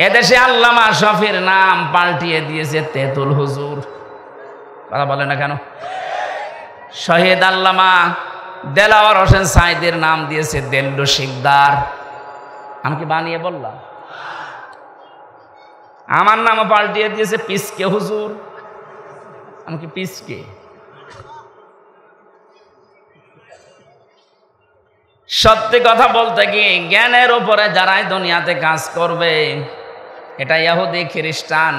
এদেশে আল্লামা শফির নাম পাল্টিয়ে দিয়েছে তেতুল হুজুর। কথা বলে না কেন? শহীদ আল্লামা দেলাওয়ার হোসেন সাইদের নাম দিয়েছে দেল্লু শিকদার। আমি কি বানিয়ে বললাম? আমার নামও পাল্টিয়ে দিয়েছে পিসকে হুজুর। আমি কি পিসকে? সত্যি কথা বলতে কি, জ্ঞানের উপরে যারাই দুনিয়াতে কাজ করবে, এটা ইহুদি, খ্রিস্টান,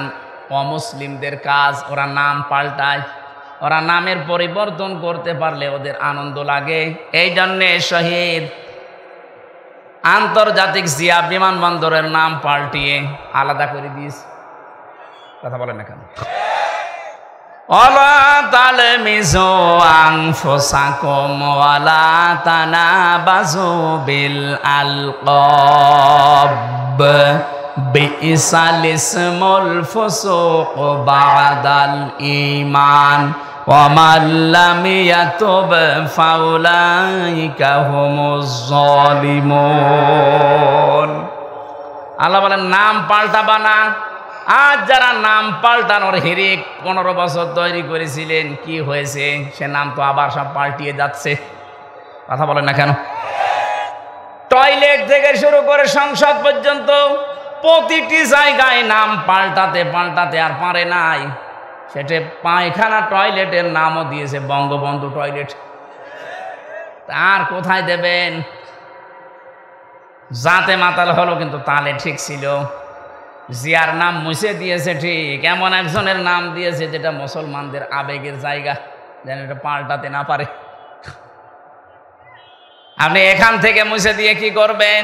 অমুসলিমদের কাজ। ওরা নাম পাল্টায়, ওরা নামের পরিবর্তন করতে পারলে ওদের আনন্দ লাগে। এই জন্যে শহীদ আন্তর্জাতিক জিয়া বিমানবন্দরের নাম পাল্টিয়ে আলাদা করে দিয়েছে। কথা বলেন না কেন? ওয়ালা তালমিজু আনফুসাকুম ওয়ালা তানাবাজু বিল আলকাব বিইসাল ইসমুল ফুসুক বাদাল ঈমান ওয়া মান লাম ইয়াতুব ফাউলাইকা হুমুজ জালিমুন। আল্লাহ বলেন নাম পাল্টাবা না। আজ যারা নাম পাল্টানোর হিরিক 15 বছর তৈরি করেছিলেন, কি হয়েছে? সে নাম তো আবার সব পাল্টিয়ে যাচ্ছে। কথা বলেন না কেন? টয়লেট থেকে শুরু করে সংসদ পর্যন্ত প্রতিটি জায়গায় নাম পাল্টাতে পাল্টাতে আর পারে নাই। সেটা পায়খানা টয়লেটের নামও দিয়েছে বঙ্গবন্ধু টয়লেট। আর কোথায় দেবেন? জাতে মাতাল হলো কিন্তু তালে ঠিক ছিল। জিয়ার নাম মুছে দিয়েছে ঠিক, এমন একজনের নাম দিয়েছে যেটা মুসলমানদের আবেগের জায়গা, যেন এটা পাল্টাতে না পারে। আপনি এখান থেকে মুছে দিয়ে কি করবেন?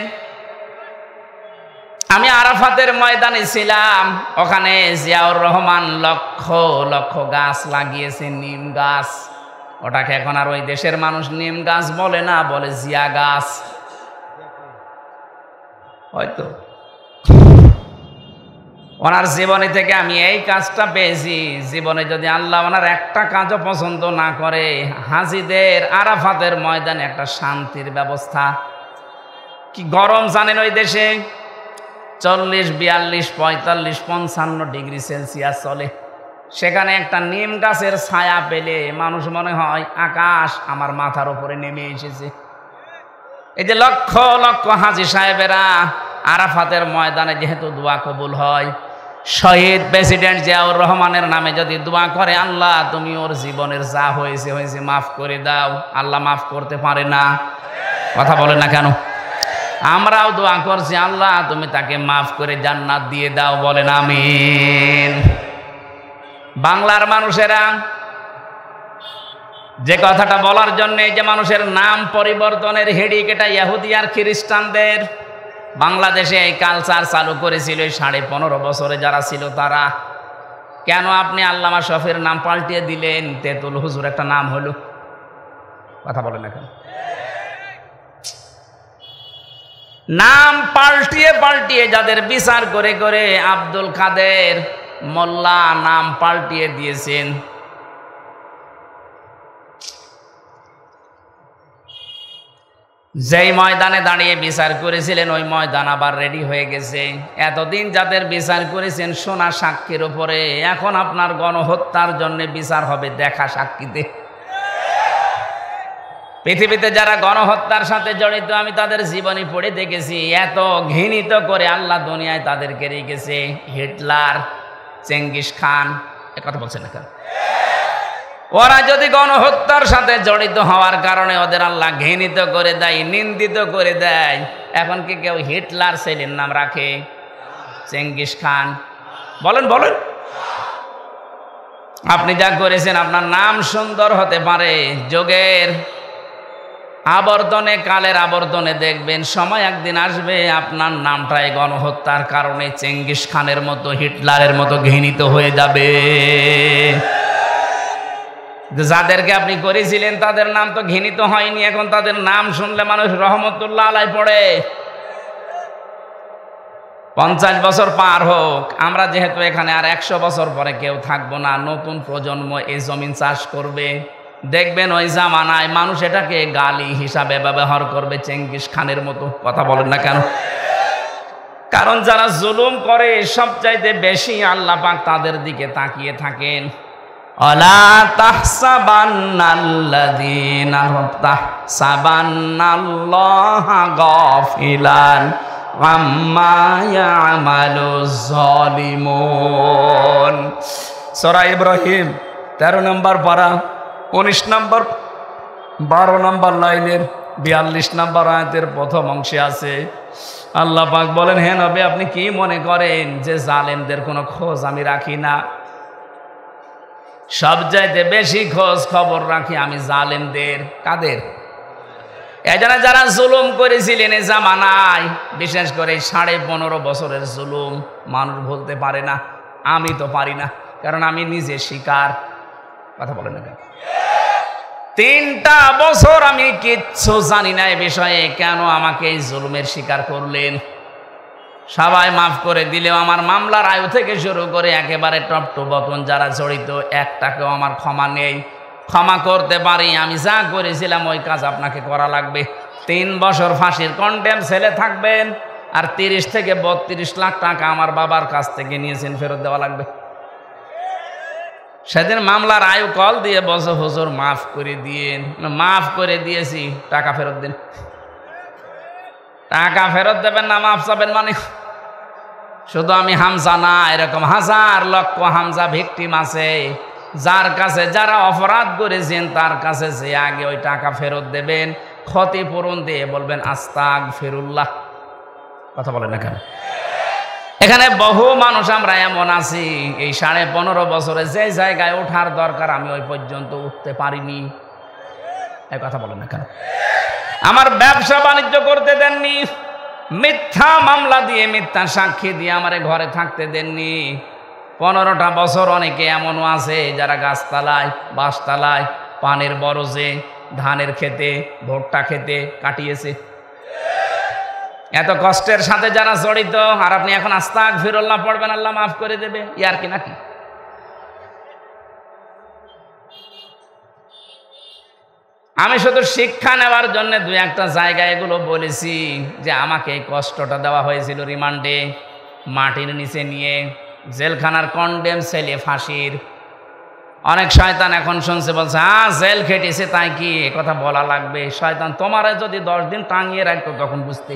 আমি আরাফাতের ময়দানে ছিলাম, ওখানে জিয়াউর রহমান লক্ষ লক্ষ গাছ লাগিয়েছে, নিম গাছ। ওটাকে এখন আর ওই দেশের মানুষ নিম গাছ বলে না, বলে জিয়া গাছ। হয়তো ওনার জীবনী থেকে আমি এই কাজটা পেয়েছি। জীবনে যদি আল্লাহ ওনার একটা কাজও পছন্দ না করে, হাজিদের আরাফাতের ময়দানে একটা শান্তির ব্যবস্থা। কি গরম জানেন ওই দেশে? 40, 42, 45, 55 ডিগ্রি সেলসিয়াস চলে। সেখানে একটা নিম গাছের ছায়া পেলে মানুষ মনে হয় আকাশ আমার মাথার উপরে নেমে এসেছে। এই যে লক্ষ লক্ষ হাজি সাহেবেরা আরাফাতের ময়দানে যেহেতু দোয়া কবুল হয়, শহীদ প্রেসিডেন্ট জিয়াউর রহমানের নামে যদি দোয়া করে, আল্লাহ তুমি ওর জীবনের যা হয়েছে হয়েছে মাফ করে দাও, আল্লাহ মাফ করতে পারে না? কথা বলে না কেন? আমরাও দোয়া করছি, আল্লাহ তুমি তাকে মাফ করে জান্নাত দিয়ে দাও, বলেন আমিন। বাংলার মানুষেরা যে কথাটা বলার জন্য, যে মানুষের নাম পরিবর্তনের হেডিক, এটা ইহুদি আর খ্রিস্টানদের। বাংলাদেশে এই কালচার চালু করেছিল 15.5 বছরে যারা ছিল তারা। কেন আপনি আল্লামা শফির নাম পাল্টিয়ে দিলেন? তেতুল হুজুর একটা নাম হলো। কথা বলেন না কেন? নাম পাল্টিয়ে পাল্টিয়ে যাদের বিচার করে করে আব্দুল কাদের মোল্লা নাম পাল্টিয়ে দিয়েছেন। যেই ময়দানে দাঁড়িয়ে বিচার করেছিলেন ওই ময়দান আবার রেডি হয়ে গেছে। এতদিন যাদের বিচার করেছেন সোনা সাক্ষীর উপরে, এখন আপনার গণহত্যার জন্য বিচার হবে দেখা সাক্ষীতে। পৃথিবীতে যারা গণহত্যার সাথে জড়িত, আমি তাদের জীবনী পড়ে দেখেছি। এত ঘৃণিত করে আল্লাহ দুনিয়ায় তাদেরকে রেখেছে। হিটলার, চেঙ্গিস খান, এ কথা বলছেন না কেন? ওরা যদি গণহত্যার সাথে জড়িত হওয়ার কারণে ওদের আল্লাহ ঘৃণিত করে দেয়, নিন্দিত করে দেয়, এখন কি কেউ হিটলার ছেলের নাম রাখে? Genghis Khan? বলেন বলেন। আপনি যা করেছেন আপনার নাম সুন্দর হতে পারে, যোগের আবর্তনে, কালের আবর্তনে দেখবেন সময় একদিন আসবে আপনার নামটাই গণহত্যার কারণে চেঙ্গিস খানের মতো, হিটলারের মতো ঘৃণিত হয়ে যাবে। যাদেরকে আপনি করেছিলেন তাদের নাম তো ঘৃণিত হয়নি, এখন তাদের নাম শুনলে মানুষ রহমতুল্লাহ আলাই পড়ে। 50 বছর পার হোক, আমরা যেহেতু এখানে আর 100 বছর পরে কেউ থাকবো না, নতুন প্রজন্ম এই জমিন চাষ করবে। দেখবেন ওই জামানায় মানুষ এটাকে গালি হিসাবে ব্যবহার করবে, চেঙ্গিস খানের মতো। কথা বলেন না কেন? কারণ যারা জুলুম করে সবচাইতে বেশি আল্লাহ পাক তাদের দিকে তাকিয়ে থাকেন। অলা তাহসাবান্নাল্লাযীনা তাহসাবান্নাল্লাহা গাফিলান আম্মা ইয়ামালুজ জালিমুন। সূরা ইব্রাহিম 13 নম্বর পারা 19 নম্বর 12 নম্বর লাইনের 42 নম্বর আয়াতের প্রথম অংশে আছে আল্লাহ পাক বলেন, হে নবী আপনি কি মনে করেন যে জালেমদের কোনো খোঁজ আমি রাখি না? সবচাইতে বেশি খোঁজ খবর রাখি আমি জালেমদের। কাদের? এজন্য যারা জুলুম করেছিলেন এ জামানায়, বিশেষ করে 15.5 বছরের জুলুম মানুষ বলতে পারে না। আমি তো পারি না, কারণ আমি নিজে শিকার। কথা বলেন না কেন? 3টা বছর আমি কিচ্ছু জানি না এই বিষয়ে, কেন আমাকে এই জুলুমের শিকার করলেন? সবাই মাফ করে দিলেও আমার মামলার আয়ু থেকে শুরু করে একেবারে টপ টু বটন যারা জড়িত, একটাকেও আমার ক্ষমা নেই। ক্ষমা করতে পারি, আমি যা করেছিলাম ওই কাজ আপনাকে করা লাগবে। 3 বছর ফাঁসির কন্ডেম ছেলে থাকবেন, আর 30 থেকে 32 লাখ টাকা আমার বাবার কাছ থেকে নিয়েছেন, ফেরত দেওয়া লাগবে। সেদিন মামলার আয়ু কল দিয়ে বলছে, হুজুর মাফ করে দিয়েন। মাফ করে দিয়েছি, টাকা ফেরত দিন। টাকা ফেরত দেবেন না, মাফ চাবেন মানে? শুধু আমি হামজা না, এরকম হাজার লক্ষ হামজা ভিকটিম আছে, যার কাছে যারা অপরাধ করেছেন তার কাছে যে আগে ওই টাকা ফেরত দেবেন, ক্ষতিপূরণ দিয়ে বলবেন আস্তাগফিরুল্লাহ। কথা বলেন না কেন? এখানে বহু মানুষ আমরা এমন আছি, এই 15.5 বছরে যে জায়গায় ওঠার দরকার আমি ওই পর্যন্ত উঠতে পারিনি। এই কথা বলেন না কেন? আমার ব্যবসা বাণিজ্য করতে দেননি, মিথ্যা মামলা দিয়ে মিথ্যা সাক্ষী দিয়ে আমারে ঘরে থাকতে দেননি। 15টা বছর অনেকে এমনও আছে যারা গাছতলায়, বাঁশতলায়, পানের বরজে, ধানের খেতে, ভুট্টা খেতে কাটিয়েছে। এত কষ্টের সাথে যারা জড়িত, আর আপনি এখন আস্তাগফিরুল্লাহ পড়বেন আল্লাহ মাফ করে দেবে, ইয়ার কি নাকি? আমি শুধু শিক্ষা নেওয়ার জন্য 2-1টা জায়গায় এগুলো বলেছি যে আমাকে এই কষ্টটা দেওয়া হয়েছিল রিমান্ডে, মাটির নিচে নিয়ে, জেলখানার কন্ডেম ছেলে ফাঁসির। অনেক শয়তান এখন শুনছে, বলছে জেল খেটেছে তাই কি এ কথা বলা লাগবে? শয়তান তোমারে যদি 10 দিন টাঙিয়ে রাখতো তখন বুঝতে।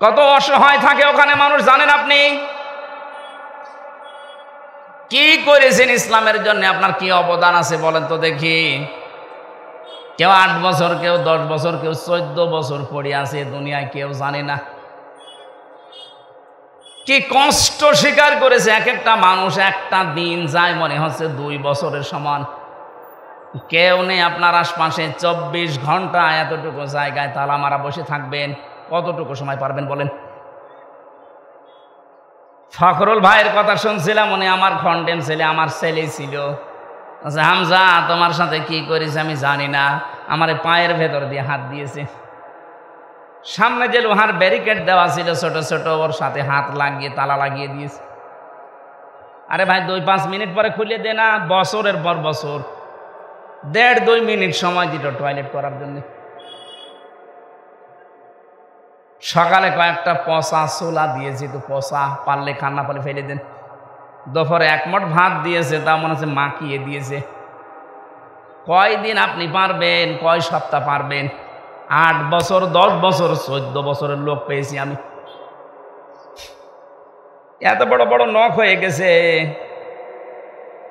কত অসহায় থাকে ওখানে মানুষ জানেন আপনি? কি করেছেন ইসলামের জন্য, আপনার কি অবদান আছে বলেন তো দেখি। কেউ 8 বছর, কেউ 10 বছর, কেউ 14 বছর পড়ে আছে দুনিয়ায়, কেউ জানে না কি কষ্ট স্বীকার করেছে। এক একটা মানুষ, একটা দিন যায় মনে হচ্ছে 2 বছরের সমান। কেউ নেই আপনার আশপাশে, 24 ঘন্টা এতটুকু জায়গায় তালা মারা বসে থাকবেন, কতটুকু সময় পারবেন বলেন? ফখরুল ভাইয়ের কথা শুনছিলাম, উনি আমার কন্ডেম ছেলে, আমার ছেলে ছিল। আচ্ছা হামজা তোমার সাথে কি করেছে আমি জানি না, আমার পায়ের ভেতর দিয়ে হাত দিয়েছে। সামনে যে লোহার ব্যারিকেড দেওয়া ছিল ছোট ছোট, ওর সাথে হাত লাগিয়ে তালা লাগিয়ে দিয়েছে। আরে ভাই 2-5 মিনিট পরে খুলে দে না, বছরের পর বছর 1.5-2 মিনিট সময় দিল টয়লেট করার জন্য। সকালে কয়েকটা পচা ছোলা দিয়েছি, তো পচা, পারলে খান, না পারলে ফেলে দেন। দুপুরে 1 মুঠ ভাত দিয়েছে, তা মনে হচ্ছে মাখিয়ে দিয়েছে। কয়দিন আপনি পারবেন, কয় সপ্তাহ পারবেন? 8 বছর, 10 বছর, 14 বছরের লোক পেয়েছি আমি। এত বড় বড় নখ হয়ে গেছে,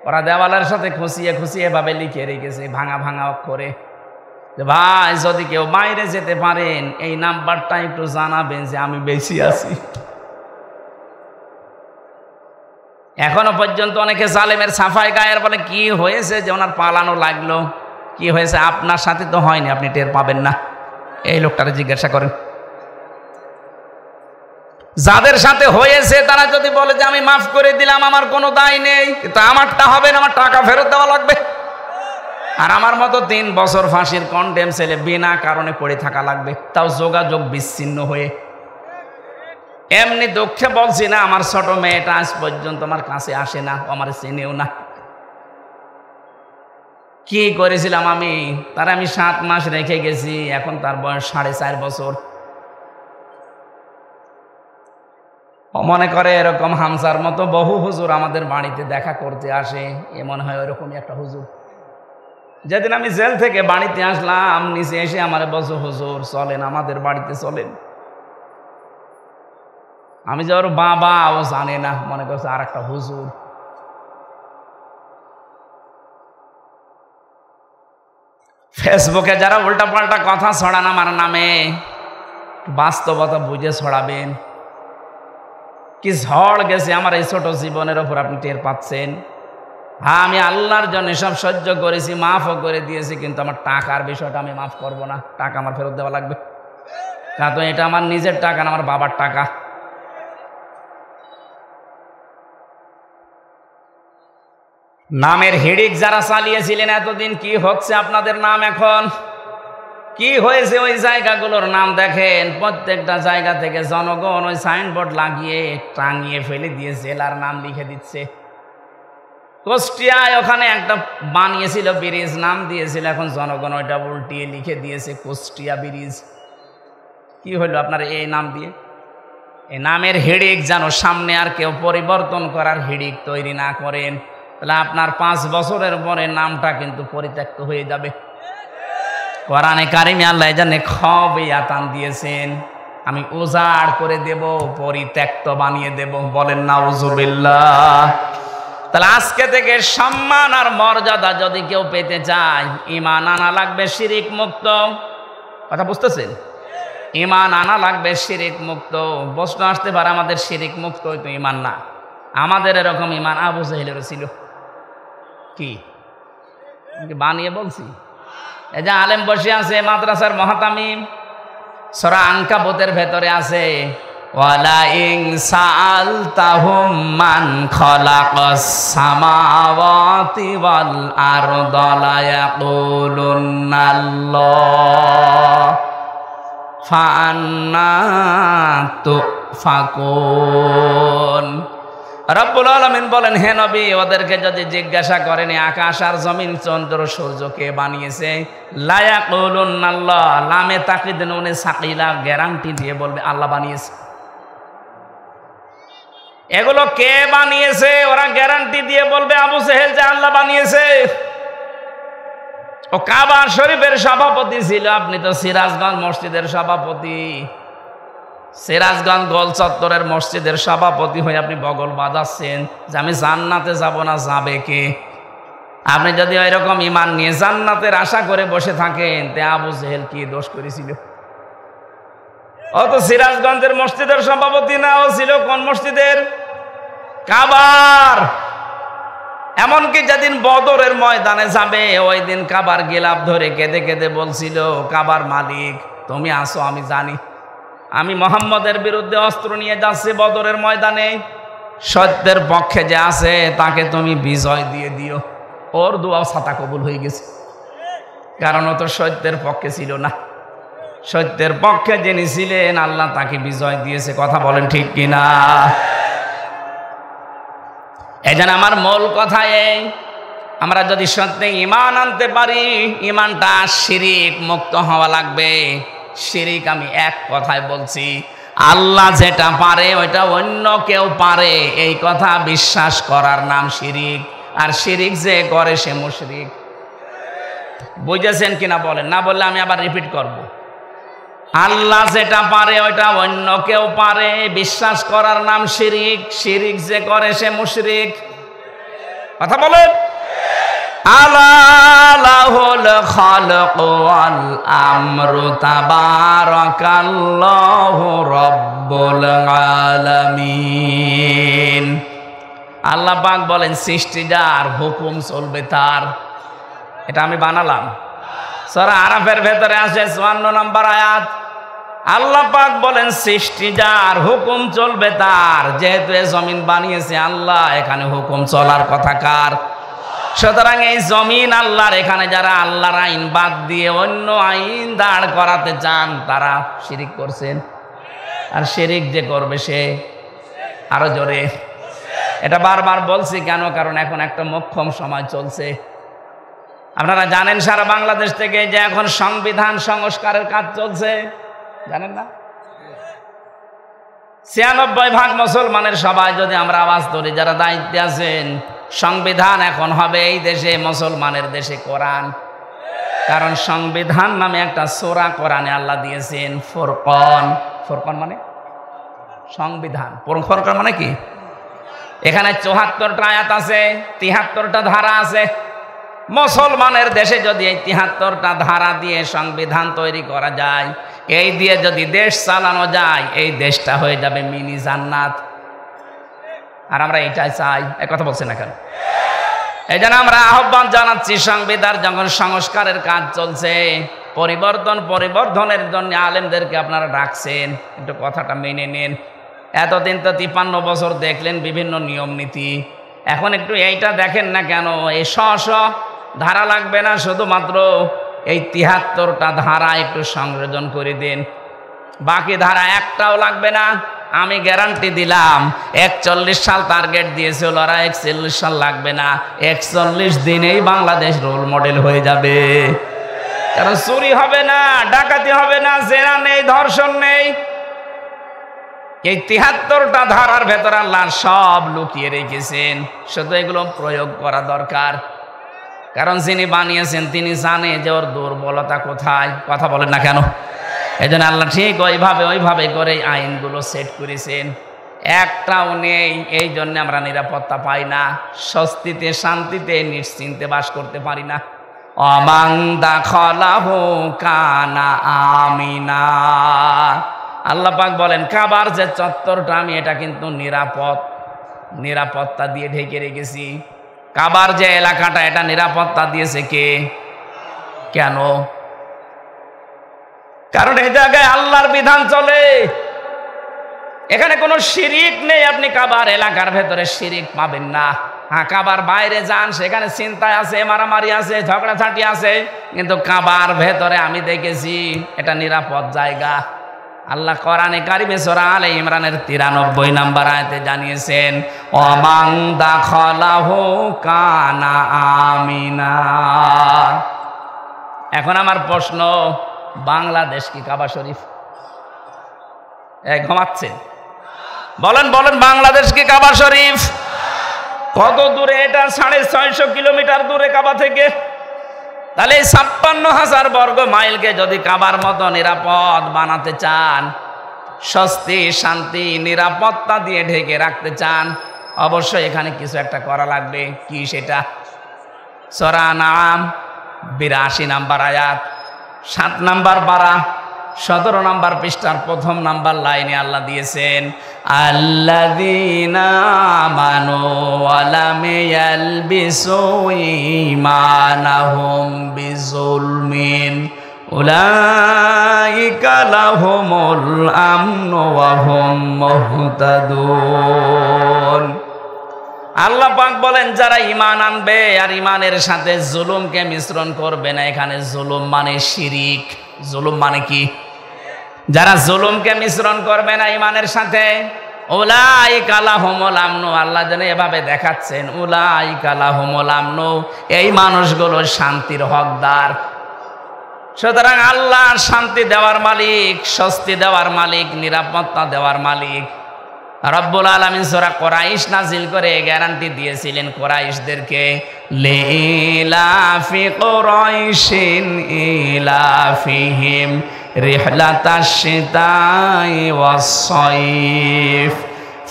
ওরা দেওয়ালের সাথে খুশিয়ে খুশিয়ে ভাবে লিখে রেখেছে ভাঙা ভাঙা অক্ষরে যে ভাই যদি কেউ বাইরে যেতে পারেন এই নাম্বারটা একটু জানাবেন যে আমি বেশি আছি। এখনো পর্যন্ত অনেকে জালেমের সাফাই গায়ের বলে কি হয়েছে যে ওনার পালানো লাগলো, কি হয়েছে? আপনার সাথে তো হয়নি, আপনি টের পাবেন না। এই লোকটারে জিজ্ঞাসা করেন। যাদের সাথে হয়েছে তারা যদি বলে যে আমি মাফ করে দিলাম, আমার কোনো দায় নেই, কিন্তু আমারটা হবে না, আমার টাকা ফেরত দেওয়া লাগবে। আর আমার মতো 3 বছর ফাঁসির কন্ডেম ছেলে বিনা কারণে পড়ে থাকা লাগবে, তাও যোগাযোগ বিচ্ছিন্ন হয়ে। এমনি দুঃখে বলছি না, আমার ছোট মেয়েটা আজ পর্যন্ত আমার কাছে আসে না, আমার চেনেও না। কি করেছিলাম আমি? তার আমি 7 মাস রেখে গেছি, এখন তার বয়স 4.5 বছর। মনে করে এরকম হামসার মতো বহু হুজুর আমাদের বাড়িতে দেখা করতে আসে, এ মনে হয় ওরকমই একটা হুজুর। যেদিন আমি জেল থেকে বাড়িতে আসলাম, নিচে এসে আমার বলছে হুজুর চলেন আমাদের বাড়িতে চলেন। আমি যে ওর বাবা, ও জানে না, মনে করছে আর একটা হুজুর। ফেসবুকে যারা উল্টা পাল্টা কথা ছড়ান আমার নামে, বাস্তবতা বুঝে ছড়াবেন। কি ঝড় গেছে আমার এই ছোট জীবনের ওপর, আপনি টের পাচ্ছেন। হ্যাঁ, আমি আল্লাহর জন্য সব সহ্য করেছি, মাফও করে দিয়েছি, কিন্তু আমার টাকার বিষয়টা আমি মাফ করব না। টাকা আমার ফেরত দেওয়া লাগবে, কারণ এটা আমার নিজের টাকা না, আমার বাবার টাকা। নামের হিড়িক যারা চালিয়েছিলেন এতদিন, কি হচ্ছে আপনাদের নাম এখন? কি হয়েছে ওই জায়গাগুলোর নাম দেখেন। প্রত্যেকটা জায়গা থেকে জনগণ ওই সাইনবোর্ড লাগিয়ে টাঙিয়ে ফেলে দিয়ে জেলার নাম লিখে দিচ্ছে। কুষ্টিয়ায় ওখানে একটা বানিয়েছিল ব্রিজ, নাম দিয়েছিল, এখন জনগণ ওইটা উল্টিয়ে লিখে দিয়েছে কুষ্টিয়া ব্রিজ। কি হলো আপনার এই নাম দিয়ে? এই নামের হিড়িক যেন সামনে আর কেউ পরিবর্তন করার হিড়িক তৈরি না করেন, তাহলে আপনার 5 বছরের পরে নামটা কিন্তু পরিত্যক্ত হয়ে যাবে। কোরআনে কারিমে আল্লাহ জানে খবিয়াতান দিয়েছেন, আমি উজাড় করে দেব, পরিত্যক্ত বানিয়ে দেব। বলেন নাউজুবিল্লাহ। তাহলে আজকে থেকে সম্মান আর মর্যাদা যদি কেউ পেতে চায়, ঈমান আনা লাগবে শিরিক মুক্ত। কথা বুঝতেছেন? ঈমান আনা লাগবে শিরিক মুক্ত। প্রশ্ন আসতে পারে আমাদের শিরিক মুক্ত হয়তো ঈমান না, আমাদের এরকম ঈমান আবু জাহেলেরও ছিল। কি বানিয়ে বলছি? এই যে আলেম বসে আছে মাদ্রাসার মুহতামিম, সূরা আনকাবুতের ভেতরে আছে ওয়ালা ইন সাআলতাহুম মান খালাকাস সামাওয়াতি ওয়াল আরদা লা ইয়াকুলুনাল্লাহ ফাআন্না তুফাকুন। রব্বুল আলামিন বলেন, হে নবী, ওদেরকে যদি জিজ্ঞাসা করেন আকাশ আর জমিন চন্দ্র সূর্য কে বানিয়েছে, লা ইয়াকুলুনাল্লাহ, লামে তাকিদ নুনে সাকিলা, গ্যারান্টি দিয়ে বলবে আল্লাহ বানিয়েছে। এগুলো কে বানিয়েছে? ওরা গ্যারান্টি দিয়ে বলবে আবু জেহেল যে আল্লাহ বানিয়েছে। ও কাবা শরীফের সভাপতি ছিল, আপনি তো সিরাজগঞ্জ মসজিদের সভাপতি, সিরাজগঞ্জ গোল চত্বরের মসজিদের সভাপতি হয়ে আপনি বগল বাজাচ্ছেন যে আমি জান্নাতে যাব না, যাবে কে? আপনি যদি ওই রকম ঈমান নিয়ে জান্নাতের আশা করে বসে থাকেন, তে আবু জেহেল কি দোষ করেছিল? ও তো সিরাজগঞ্জের মসজিদের সভাপতি না, ও ছিল কোন মসজিদের? কাবার। এমনকি যেদিন বদরের ময়দানে যাবে, ওই দিন কাবার গিলাফ ধরে কেঁদে কেঁদে বলছিল, কাবার মালিক তুমি আসো, আমি জানি আমি মোহাম্মদের বিরুদ্ধে অস্ত্র নিয়ে যাচ্ছি বদরের ময়দানে, সত্যের পক্ষে যে আছে তাকে তুমি বিজয় দিয়ে দিও। ওর দোয়া ছাতা কবুল হয়ে গেছে, কারণ ও তো সত্যের পক্ষে ছিল না। সত্যের পক্ষে যিনি ছিলেন আল্লাহ তাকে বিজয় দিয়েছে। কথা বলেন ঠিক কিনা? এই জন্য আমার মূল কথা এই, আমরা যদি সত্যি ঈমান আনতে পারি, ঈমানটা শিরিক মুক্ত হওয়া লাগবে। শিরিক আমি এক কথায় বলছি, আল্লাহ যেটা পারে ওইটা অন্য কেউ পারে, এই কথা বিশ্বাস করার নাম শিরিক। আর শিরিক যে করে সে মুশরিক। বুঝেছেন কিনা বলেন? না বললে আমি আবার রিপিট করব। আল্লাহ যেটা পারে ওইটা অন্য কেউ পারে, বিশ্বাস করার নাম শিরিক। শিরিক যে করে সে মুশরিক। কথা বলেন। আলা লাহুল খালকু ওয়াল আমরু তাবারাকাল্লাহু রাব্বুল আলামিন। আল্লাহ পাক বলেন সৃষ্টি যার, হুকুম চলবে তার। এটা আমি বানালাম। সূরা আরাফের ভেতরে আছে 54 নম্বর আয়াত। আল্লাহ পাক বলেন সৃষ্টি যার, হুকুম চলবে তার। যেহেতু এই জমিন বানিয়েছে আল্লাহ, এখানে হুকুম চলার কথা কার? সুতরাং এই জমিন আল্লাহর, এখানে যারা আল্লাহর আইন বাদ দিয়ে অন্য আইন দাঁড় করাতে চান তারা শিরিক করছেন। আর শিরিক যে করবে সে, আরো জোরে, এটা বারবার বলছি কেন? কারণ এখন একটা মোক্ষম সময় চলছে। আপনারা জানেন সারা বাংলাদেশ থেকে যে এখন সংবিধান সংস্কারের কাজ চলছে, জানেন না? 96% মুসলমানের সবাই যদি আমরা আওয়াজ ধরি, যারা দায়িত্বে আছেন, সংবিধান এখন হবে এই দেশে মুসলমানের দেশে কোরআন। কারণ সংবিধান নামে একটা সূরা কোরআনে আল্লাহ দিয়েছেন, ফুরকান। ফুরকান মানে সংবিধান। ফুরকান মানে কি? এখানে 74টা আয়াত আছে, 73টা ধারা আছে। মুসলমানের দেশে যদি এই 73টা ধারা দিয়ে সংবিধান তৈরি করা যায়, এই দিয়ে যদি দেশ চালানো যায়, এই দেশটা হয়ে যাবে মিনি জান্নাত। আর আমরা এটাই চাই। এক কথা বলছেন না কেন? এই জন্য আমরা আহ্বান জানাচ্ছি, সংবিধান যখন সংস্কারের কাজ চলছে, পরিবর্ধনের জন্য আলেমদেরকে আপনারা ডাকছেন, একটু কথাটা মেনে নেন। এতদিন তো 53 বছর দেখলেন বিভিন্ন নিয়ম নীতি, এখন একটু এইটা দেখেন না কেন, এই শ ধারা লাগবে না, শুধুমাত্র এই ৭৩টা ধারা একটু সংযোজন করে দিন, বাকি ধারা একটাও লাগবে না। আমি গ্যারান্টি দিলাম ৪১ সাল টার্গেট দিয়েছিল, ওরা ৪১ সাল লাগবে না, ৪১ দিনেই বাংলাদেশ রোল মডেল হয়ে যাবে। কারণ চুরি হবে না, ডাকাতি হবে না, জেনা নেই, ধর্ষণ নেই। এই ৭৩টা ধারার ভেতর আল্লাহ সব লুকিয়ে রেখেছেন, শুধু এগুলো প্রয়োগ করা দরকার। কারণ যিনি বানিয়েছেন তিনি জানে যে ওর দুর্বলতা কোথায়। কথা বলেন না কেন? এই জন্য আল্লাহ ঠিক ওইভাবে করে আইনগুলো সেট করেছেন, একটাও নেই। এই জন্য আমরা নিরাপত্তা পাই না, স্বস্তিতে শান্তিতে নিশ্চিন্তে বাস করতে পারি না। অমান দাখালাহু কানা আমিনা। আল্লাহ পাক বলেন কাবার যে চত্বরটা আমি এটা কিন্তু নিরাপত্তা দিয়ে ঢেকে রেখেছি। কাবার যে এলাকাটা এটা নিরাপত্তা দিয়েছে কে? কেন? কারণ এই জায়গায় আল্লাহর বিধান চলে, এখানে কোনো শিরিক নেই। আপনি কাবার এলাকার ভেতরে শিরিক পাবেন না। হ্যাঁ, কাবার বাইরে যান, সেখানে চিন্তায় আছে, মারামারি আছে, ঝগড়াঝাটি আছে, কিন্তু কাবার ভেতরে আমি দেখেছি এটা নিরাপদ জায়গা। আল্লাহ কোরআনে কারিমে সূরা আলে ইমরানের ৯৩ নম্বর আয়াতে জানিয়েছেন ওয়ামান দাখালাহু কানা আমিনা। এখন আমার প্রশ্ন, বাংলাদেশ কি কাবা শরীফ? ঘুমাচ্ছে? বলেন বাংলাদেশ কি কাবা শরীফ? কত দূরে এটা? ৬৫০ কিলোমিটার দূরে কাবা থেকে। তাহলে এই ৫৬,০০০ বর্গ মাইলকে যদি কাবার মতো নিরাপদ বানাতে চান, স্বস্তি শান্তি নিরাপত্তা দিয়ে ঢেকে রাখতে চান, অবশ্যই এখানে কিছু একটা করা লাগবে। কি সেটা? সূরা নাম ৮২ নম্বর আয়াত, ৭ নম্বর পারা, ১৭ নম্বর পৃষ্ঠার ১ম নম্বর লাইনে আল্লাহ দিয়েছেন আল্লাযীনা আমানু ওয়া লাম ইয়ালবিসু ঈমানাহুম বিযুলমিন উলাইকা লাহুমুল আমনু ওয়া হুম মুহতাদুন। আল্লাহ পাক বলেন যারা ঈমান আনবে আর ঈমানের সাথে জুলুমকে মিশ্রণ করবে না। এখানে জুলুম মানে শিরিক। জুলুম মানে কি? যারা জুলুমকে মিশ্রণ করবে না ঈমানের সাথে, উলাইকা লাহুমুল আমনু। আল্লাহ যেন এভাবে দেখাচ্ছেন উলাইকা লাহুমুল আমনু, এই মানুষগুলো শান্তির হকদার। সুতরাং আল্লাহ শান্তি দেওয়ার মালিক, স্বস্তি দেওয়ার মালিক, নিরাপত্তা দেওয়ার মালিক। রব্বুল আলামিন সূরা কুরাইশ নাজিল করে গ্যারান্টি দিয়েছিলেন কুরাইশদেরকে, লিলাফি কুরাইশিন ইলাফিহিম রিহলাতাশ শিতাই ওয়াস সাইফ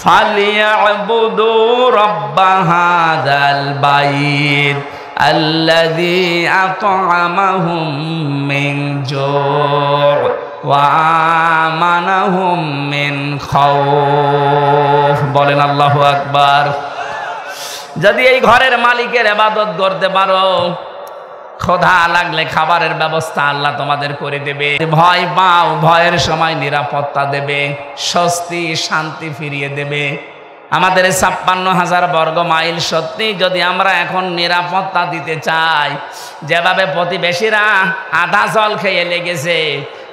ফালিয়াবুদু রাব্ব হাযাল বাইত আল্লাযী আত'আমাহুম মিন জু' ওয়া আমানাহুম মিন খাউফ। বলেন আল্লাহু আকবার। যদি এই ঘরের মালিকের ইবাদত করতে পারো, ক্ষুধা লাগলে খাবারের ব্যবস্থা আল্লাহ তোমাদের করে দেবে। ভয় পাও, ভয়ের সময় নিরাপত্তা দেবে, স্বস্তি শান্তি ফিরিয়ে দেবে। আমাদের ৫৬,০০০ বর্গ মাইল সত্যি যদি আমরা এখন নিরাপত্তা দিতে চাই, যেভাবে প্রতিবেশীরা আধা জল খেয়ে লেগেছে,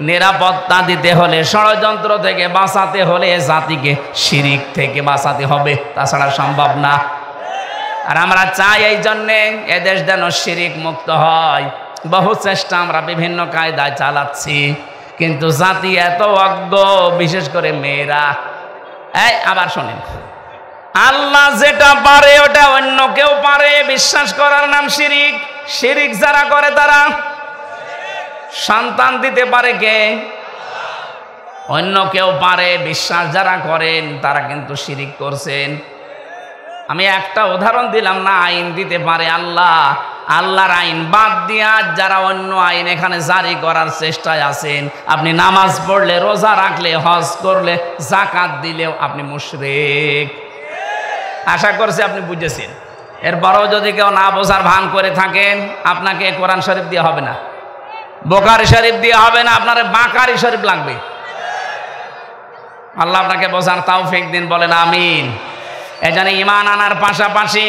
নিরাপত্তা দিতে হলে, ষড়যন্ত্র থেকে বাঁচাতে হলে জাতিকে শিরিক থেকে বাঁচাতে হবে, তাছাড়া সম্ভব না। আর আমরা চাই এই জন্যে এদেশ যেন শিরিক মুক্ত হয়। বহু চেষ্টা আমরা বিভিন্ন কায়দায় চালাচ্ছি, কিন্তু জাতি এত অজ্ঞ, বিশেষ করে মেয়েরা। আবার শোনেন, আল্লাহ যেটা পারে ওটা অন্য কেউ পারে বিশ্বাস করার নাম শিরিক। শিরিক যারা করে তারা সন্তান দিতে পারে কে? অন্য কেউ পারে। বিশ্বাস যারা করেন তারা কিন্তু শিরিক করছেন। আমি একটা উদাহরণ দিলাম না, আইন দিতে পারে আল্লাহ। আল্লাহর আইন বাদ দিয়ে যারা অন্য আইন এখানে জারি করার চেষ্টায় আছেন, আপনি নামাজ পড়লে, রোজা রাখলে, হজ করলে, যাকাত দিলেও আপনি মুশরিক। আশা করছি আপনি বুঝেছেন। এরপরেও যদি কেউ না বোঝার ভান করে থাকেন, আপনাকে কোরআন শরীফ দিয়ে হবে না, বুখারী শরীফ দিয়ে হবে না, আপনার বাকারি শরীফ লাগবে। আল্লাহ আপনাকে বোঝার তৌফিক দিন, বলেন আমিন। এজন্য ঈমান আনার পাশাপাশি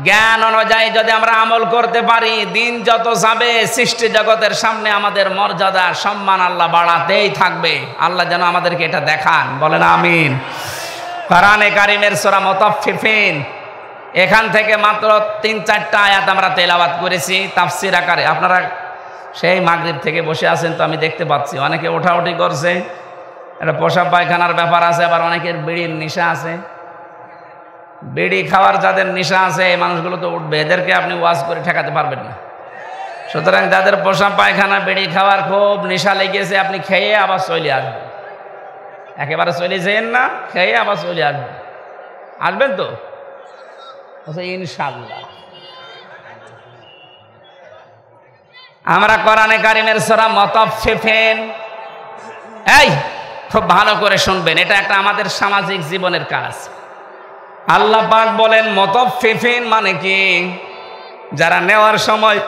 জ্ঞান অনুযায়ী যদি আমরা আমল করতে পারি, দিন যত যাবে সৃষ্টি জগতের সামনে আমাদের মর্যাদা সম্মান আল্লাহ বাড়াতেই থাকবে। আল্লাহ যেন আমাদেরকে এটা দেখান, বলেন আমিন। কোরআনে কারিমের সূরা মুতাফফিফিন, এখান থেকে মাত্র ৩-৪টা আয়াত আমরা তেলাওয়াত করেছি তাফসীর আকারে। আপনারা সেই মাগরিব থেকে বসে আছেন তো আমি দেখতে পাচ্ছি, অনেকে ওঠাউঠি করছে, এটা পেশাব পায়খানার ব্যাপার আছে, আবার অনেকের বিড়ির নেশা আছে। বিড়ি খাওয়ার যাদের নেশা আছে এই মানুষগুলো তো উঠবে, এদেরকে আপনি ওয়াজ করে ঠেকাতে পারবেন না। সুতরাং যাদের পেশাব পায়খানা বিড়ি খাওয়ার খুব নেশা লেগেছে, আপনি খেয়ে আবার চলে আসবেন। একেবারে চলে যেন না, খেয়ে আবার চলে আসবেন। আসবেন তো ইনশাআল্লাহ। আমরা কোরআনে কারিমের সূরা মুতাফফিফিন, এই খুব ভালো করে শুনবেন, এটা একটা আমাদের সামাজিক জীবনের কাজ। আল্লাহ পাক বলেন মুতাফফিফিন মানে কি? যারা নেওয়ার সময়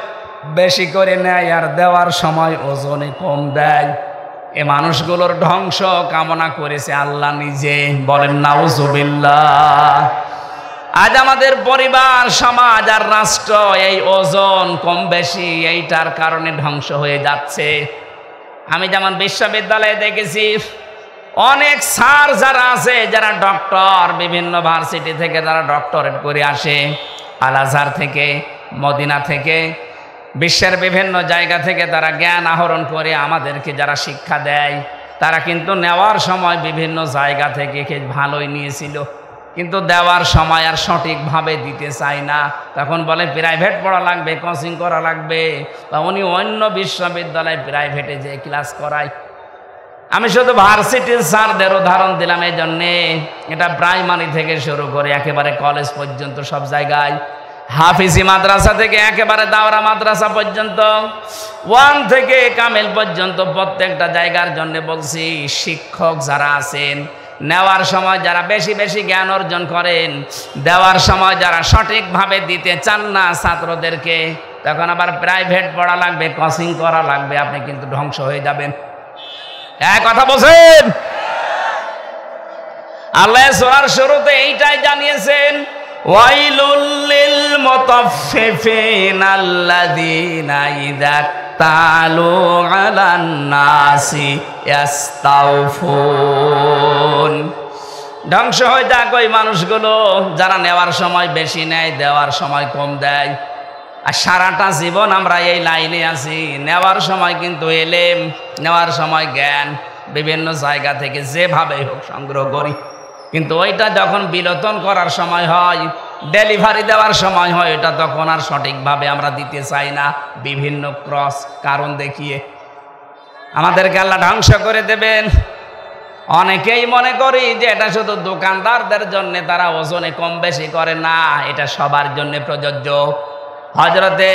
বেশি করে নেয় আর দেওয়ার সময় ওজনে কম দেয়, এ মানুষগুলোর ধ্বংস কামনা করেছে আল্লাহ নিজে, বলেন নাউজুবিল্লাহ। আজ আমাদের পরিবার, সমাজ আর রাষ্ট্র এই ওজন কম বেশি এইটার কারণে ধ্বংস হয়ে যাচ্ছে। আমি যেমন বিশ্ববিদ্যালয়ে দেখেছি অনেক স্যার যারা আছে, যারা ডক্টর, বিভিন্ন ভার্সিটি থেকে যারা ডক্টরেট করে আসে, আল আজহার থেকে, মদিনা থেকে, বিশ্বের বিভিন্ন জায়গা থেকে তারা জ্ঞান আহরণ করে আমাদেরকে যারা শিক্ষা দেয়, তারা কিন্তু নেওয়ার সময় বিভিন্ন জায়গা থেকে ভালোই নিয়েছিল, কিন্তু দেওয়ার সময় আর সঠিকভাবে দিতে চায় না। তখন বলে প্রাইভেট পড়া লাগবে, কোচিং করা লাগবে, বা উনি অন্য বিশ্ববিদ্যালয় প্রাইভেটে যে ক্লাস করায়। আমি শুধু ভার্সিটির স্যারদের উদাহরণ দিলাম এই জন্যে, এটা প্রাইমারি থেকে শুরু করে একেবারে কলেজ পর্যন্ত সব জায়গায়, হাফিজি মাদ্রাসা থেকে একেবারে দাওরা মাদ্রাসা পর্যন্ত, 1 থেকে কামেল পর্যন্ত প্রত্যেকটা জায়গার জন্য বলছি, শিক্ষক যারা আছেন নেওয়ার সময় যারা বেশি বেশি জ্ঞান অর্জন করেন, দেওয়ার সময় যারা সঠিকভাবে দিতে চান না ছাত্রদেরকে, তখন আবার প্রাইভেট পড়া লাগবে, কোচিং করা লাগবে, আপনি কিন্তু ধ্বংস হয়ে যাবেন। এক কথা বলছেন? আল্লাহ সূরার শুরুতে এইটাই জানিয়েছেন, ওয়াইলুল লিল মুতাফফিফিন আল্লাযীনা ইযা তালু আলান নাসি ইস্তাওফুন। ধ্বংস হয়ে যাক ওই মানুষগুলো যারা নেওয়ার সময় বেশি নেয়, দেওয়ার সময় কম দেয়। আর সারাটা জীবন আমরা এই লাইনে আছি, নেওয়ার সময় কিন্তু এলেম, নেওয়ার সময় জ্ঞান বিভিন্ন জায়গা থেকে যেভাবে হোক সংগ্রহ করি, কিন্তু ওইটা যখন বিলোপন করার সময় হয়, ডেলিভারি দেওয়ার সময় হয়, এটা তখন আর সঠিকভাবে আমরা দিতে চাই না, বিভিন্ন ক্রস কারণ দেখিয়ে আমাদেরকে আল্লাহ ধ্বংস করে দেবেন। অনেকেই মনে করি যে এটা শুধু দোকানদারদের জন্য, তারা ওজনে কম বেশি করে না, এটা সবার জন্য প্রযোজ্য। হযরতে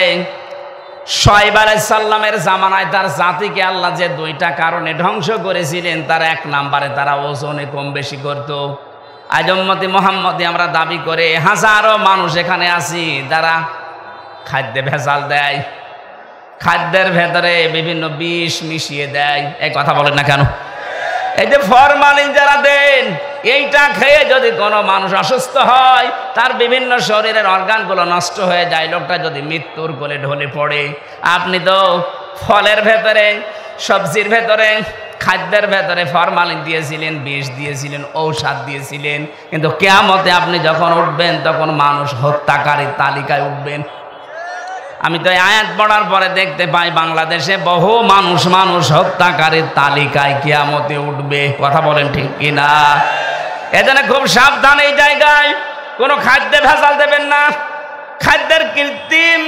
শুআয়ব আলাইহিস সালামের জামানায় তার জাতিকে আল্লাহ যে 2টা কারণে ধ্বংস করেছিলেন, তার 1 নম্বরে তারা ওজনে কম বেশি করত। আজ উম্মতি মুহাম্মদী আমরা দাবি করে হাজারো মানুষ এখানে আছি যারা খাদ্যে ভেজাল দেয়, খাদ্যের ভেতরে বিভিন্ন বিষ মিশিয়ে দেয়। এই কথা বলেন না কেন? এই যে ফরমালিন যারা দেন, এইটা খেয়ে যদি কোনো মানুষ অসুস্থ হয়, তার বিভিন্ন শরীরের অর্গানগুলো নষ্ট হয়ে যায়, লোকটা যদি মৃত্যুর কোলে ঢলে পড়ে। আপনি তো ফলের ভেতরে, সবজির ভেতরে, খাদ্যের ভেতরে ফরমালিন দিয়েছিলেন, বিষ দিয়েছিলেন, ঔষধ দিয়েছিলেন, কিন্তু কিয়ামতে আপনি যখন উঠবেন তখন মানুষ হত্যাকারীর তালিকায় উঠবেন। আমি তো আয়াত পড়ার পরে দেখতে পাই বাংলাদেশে বহু মানুষ হত্যাকারীর তালিকায় কিয়ামতে উঠবে। কথা বলেন ঠিক কিনা? এজন্য খুব সাবধান, এই জায়গায় কোনো খাদ্যে ভেজাল দেবেন না। খাদ্যের কৃত্রিম,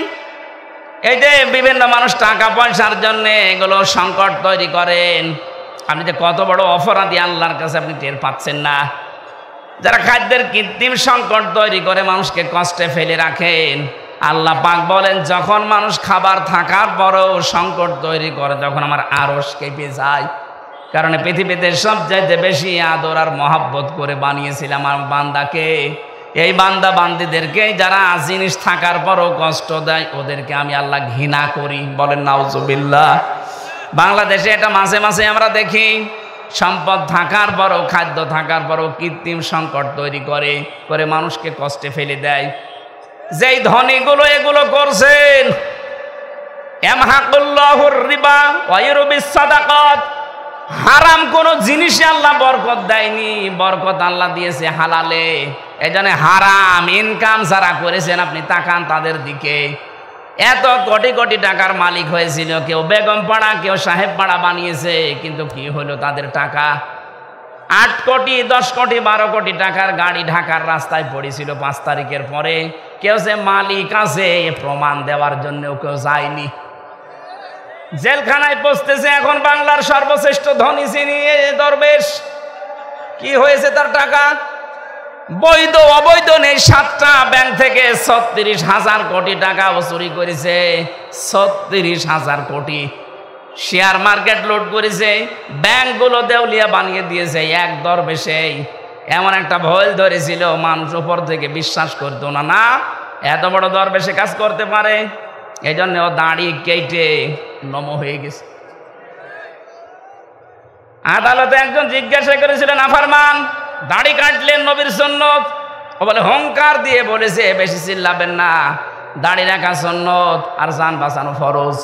এই যে বিভিন্ন মানুষ টাকা পয়সার জন্য এগুলো সংকট তৈরি করেন, আপনি যে কত বড় অপরাধী আল্লাহর কাছে আপনি টের পাচ্ছেন না। যারা খাদ্যের কৃত্রিম সংকট তৈরি করে মানুষকে কষ্টে ফেলে রাখেন, আল্লাহ পাক বলেন যখন মানুষ খাবার থাকার পরেও সংকট তৈরি করে, তখন আমার আরশ কেঁপে যায়। কারণ পৃথিবীতে সবচাইতে বেশি আদর আর মহব্বত করে বানিয়েছিলাম আমার বান্দাকে। এই বান্দা বান্দিদেরকে যারা জিনিস থাকার পরও কষ্ট দেয়, ওদেরকে আমি আল্লাহ ঘৃণা করি। বলেন নাউজুবিল্লাহ। বাংলাদেশে এটা মাঝে মাঝে আমরা দেখি, সম্পদ থাকার পরও, খাদ্য থাকার পরও কৃত্রিম সংকট তৈরি করে মানুষকে কষ্টে ফেলে দেয়। যেই ধনীগুলো এগুলো করছেন, ইয়ামহাকুল্লাহুর রিবা ওয়া ইউরবিস সাদাকাত, হারাম কোন জিনিসে আল্লাহ বরকত দেয়নি, বরকত আল্লাহ দিয়েছে হালালে। এজন্য হারাম ইনকাম যারা করেছেন, আপনি তাকান তাদের দিকে। এত কোটি কোটি টাকার মালিক হয়েছিল, কেউ বেগম পাড়া, কেউ সাহেব পাড়া বানিয়েছে, কিন্তু কি হলো তাদের টাকা? 8 কোটি 10 কোটি 12 কোটি টাকার গাড়ি ঢাকার রাস্তায় পড়েছিল 5 তারিখের পরে। কেউ যে মালিক আছে প্রমাণ দেওয়ার জন্য কেউ যায়নি। জেলখানায় পৌঁছতেছে এখন বাংলার সর্বশ্রেষ্ঠ ধনী চিনি দরবেশ। কি হয়েছে তার টাকা? বৈধ অবৈধ নেই, 7টা ব্যাংক থেকে 36,000 কোটি টাকা ও চুরি করেছে। 36,000 কোটি। শেয়ার মার্কেট লুট করেছে, ব্যাংকগুলো দেউলিয়া বানিয়ে দিয়েছে এক দরবেশেই। এমন একটা ভয় ধরেছিল, মানুষ উপর থেকে বিশ্বাস করতো না, না এত বড় দরবেশে কাজ করতে পারে। এই জন্য ও দাড়ি কেটে নম হয়ে গেছে। আদালতে একজন জিজ্ঞাসা করেছিলেন, আফারমান দাড়ি কাটলেন নবীর সুন্নত? ও বলে হুঙ্কার দিয়ে বলেছে, বেশি চিল্লাবেন না, দাড়ি রাখা সুন্নত আর জান বাঁচানো ফরজ।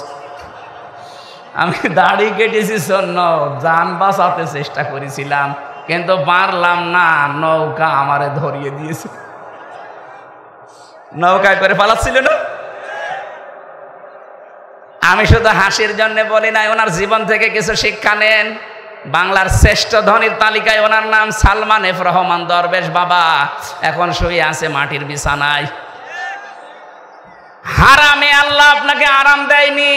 আমি দাড়ি কেটেছি সুন্নত, জান বাঁচাতে চেষ্টা করেছিলাম কিন্তু পারলাম না, নৌকা আমারে ধরিয়ে দিয়েছে। নৌকায় করে পালাচ্ছিল না। আমি শুধু হাসির জন্য বলি নাই, ওনার জীবন থেকে কিছু শিক্ষা নেন। বাংলার শ্রেষ্ঠ ধনীর তালিকায় ওনার নাম সালমান এফ রহমান দরবেশ বাবা। এখন শুয়ে আছে মাটির বিছানায়। হারামে আল্লাহ আপনাকে আরাম দেয়নি।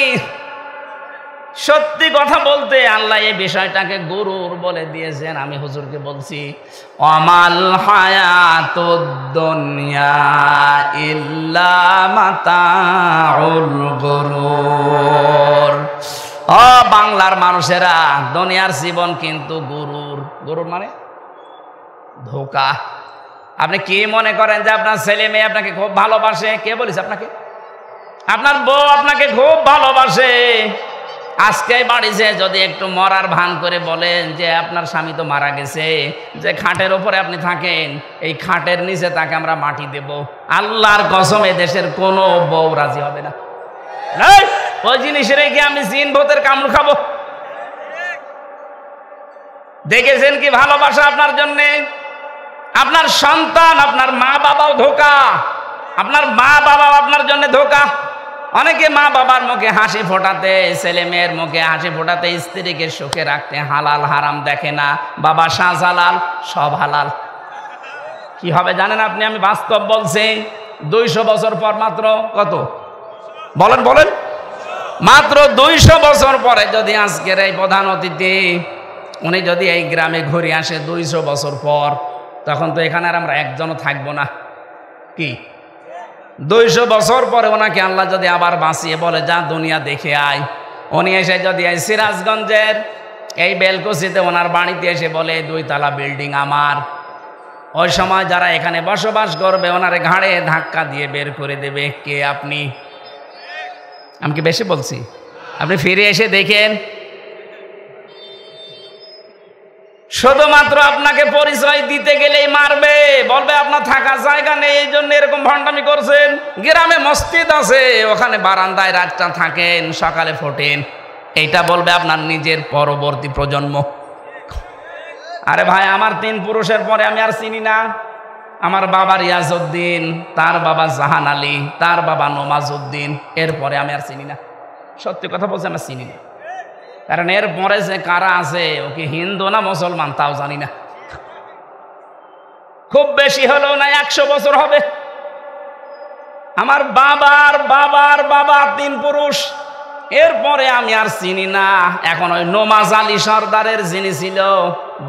সত্যি কথা বলতে আল্লাহ এই বিষয়টাকে গুরুর বলে দিয়েছেন। আমি হুজুরকে বলছি, অমাল হায়াতুদ দুনিয়া ইল্লা মাতাউল গুরুর। ও বাংলার মানুষেরা, দুনিয়ার জীবন কিন্তু গুরুর। গুরুর মানে ধোঁকা। আপনি কি মনে করেন যে আপনার ছেলে মেয়ে আপনাকে খুব ভালোবাসে? কে বলেছে আপনাকে? আপনার বউ আপনাকে খুব ভালোবাসে। আজকে বাড়িতে যদি একটু মরার ভান করে বলেন যে আপনার স্বামী তো মারা গেছে, যে খাটের ওপরে আপনি থাকেন, এই খাটের নিচে তাকে আমরা মাটি দেব, আল্লাহর কসম এ দেশের কোনো বউ রাজি হবে না। ওই জিনিস রেখে আমি জিন ভূতের কামড় খাবো? দেখেছেন কি ভালোবাসা আপনার জন্যে? আপনার সন্তান, আপনার মা বাবাও ধোঁকা, আপনার মা বাবাও আপনার জন্য ধোঁকা। অনেকে মা বাবার মুখে হাসি ফোটাতে, ছেলে মেয়ের মুখে হাসি ফোটাতে, স্ত্রীকে সুখে রাখতে হালাল হারাম দেখে না। বাবা শাহজালাল, সব হালাল। কি হবে জানেন আপনি? আমি বাস্তব বলছি। 200 বছর পর, মাত্র কত বলেন বলেন, মাত্র 200 বছর পরে যদি আজকের এই প্রধান অতিথি উনি যদি এই গ্রামে ঘুরে আসে 200 বছর পর, তখন তো এখানে আর আমরা একজনও থাকবো না। কি 200 বছর পরে ওনাকে আল্লাহ যদি আবার বাঁচিয়ে বলে যা দুনিয়া দেখে আয়, উনি এসে যদি এই সিরাজগঞ্জের এই বেলকুচিতে ওনার বাড়িতে এসে বলে 2 তলা বিল্ডিং আমার, ওই সময় যারা এখানে বসবাস করবে ওনার ঘাড়ে ধাক্কা দিয়ে বের করে দেবে। কে আপনি? আমি কি বেশি বলছি? আপনি ফিরে এসে দেখেন, শুধুমাত্র আপনাকে পরিচয় দিতে গেলেই মারবে, বলবে আপনার থাকার জায়গা নেই, এই জন্য এরকম ভণ্ডামি করছেন। গ্রামে মসজিদ আছে, ওখানে বারান্দায় রাতটা থাকেন, সকালে ফোটেন, এইটা বলবে আপনার নিজের পরবর্তী প্রজন্ম। আরে ভাই, আমার 3 পুরুষের পরে আমি আর চিনি না। আমার বাবা রিয়াজউদ্দিন, তার বাবা জাহান আলী, তার বাবা নমাজউদ্দিন, এরপরে আমি আর চিনি না। সত্যি কথা বলছি, আমরা চিনি না। কারণ এর পরে যে কারা আছে, ওকে হিন্দু না মুসলমান তাও জানি না। খুব বেশি হলেও না 100 বছর হবে। আমার বাবার বাবার বাবা 3 পুরুষ, এরপরে আমি আর চিনি না। এখন ওই নমাজ আলী সর্দারের যিনি ছিল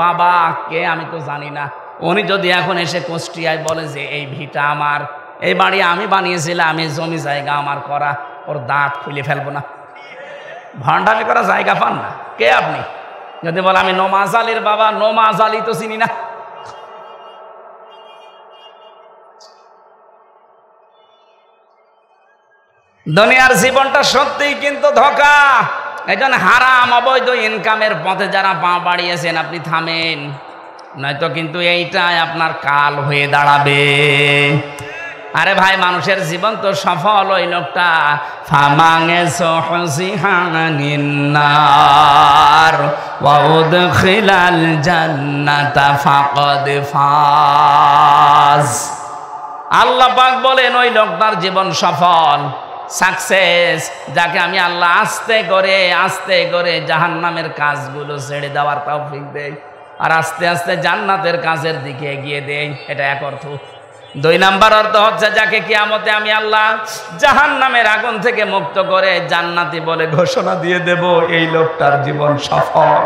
বাবা, কে আমি তো জানি না। উনি যদি এখন এসে কুষ্টিয়ায় বলে যে এই ভিটা আমার, এই বাড়ি আমি বানিয়েছিলাম, আমি জমি জায়গা আমার করা, ওর দাঁত খুলে ফেলবো না। ভণ্ডামি করা জায়গা পান না। কে আপনি? যদি বলে আমি নমাজ আলীর বাবা, নমাজ আলী তো চিনি না। দুনিয়ার জীবনটা সত্যিই কিন্তু ধোঁকা। এই জন্য হারাম অবৈধ ইনকামের পথে যারা পা বাড়িয়েছেন আপনি থামেন, নয়তো কিন্তু এইটাই আপনার কাল হয়ে দাঁড়াবে। আরে ভাই, মানুষের জীবন তো সফল ওই লোকটা ফামাঙে সহসিহানিন্নার ওয়া উদখিলাল জান্নাতা ফাকাদ ফাজ। আল্লাহ পাক বলেন ওই লোকটার জীবন সফল, সাকসেস, যাকে আমি আল্লাহ আস্তে করে জাহান্নামের কাজগুলো ছেড়ে দেওয়ার তৌফিক দেই আর আস্তে আস্তে জান্নাতের কাজের দিকে এগিয়ে দেই। এটা এক অর্থ। 2 নাম্বার অর্থ হচ্ছে যাকে কিয়ামতে আমি আল্লাহ জাহান্নামের আগুন থেকে মুক্ত করে জান্নাতি বলে ঘোষণা দিয়ে দেব, এই লোকটার জীবন সফল।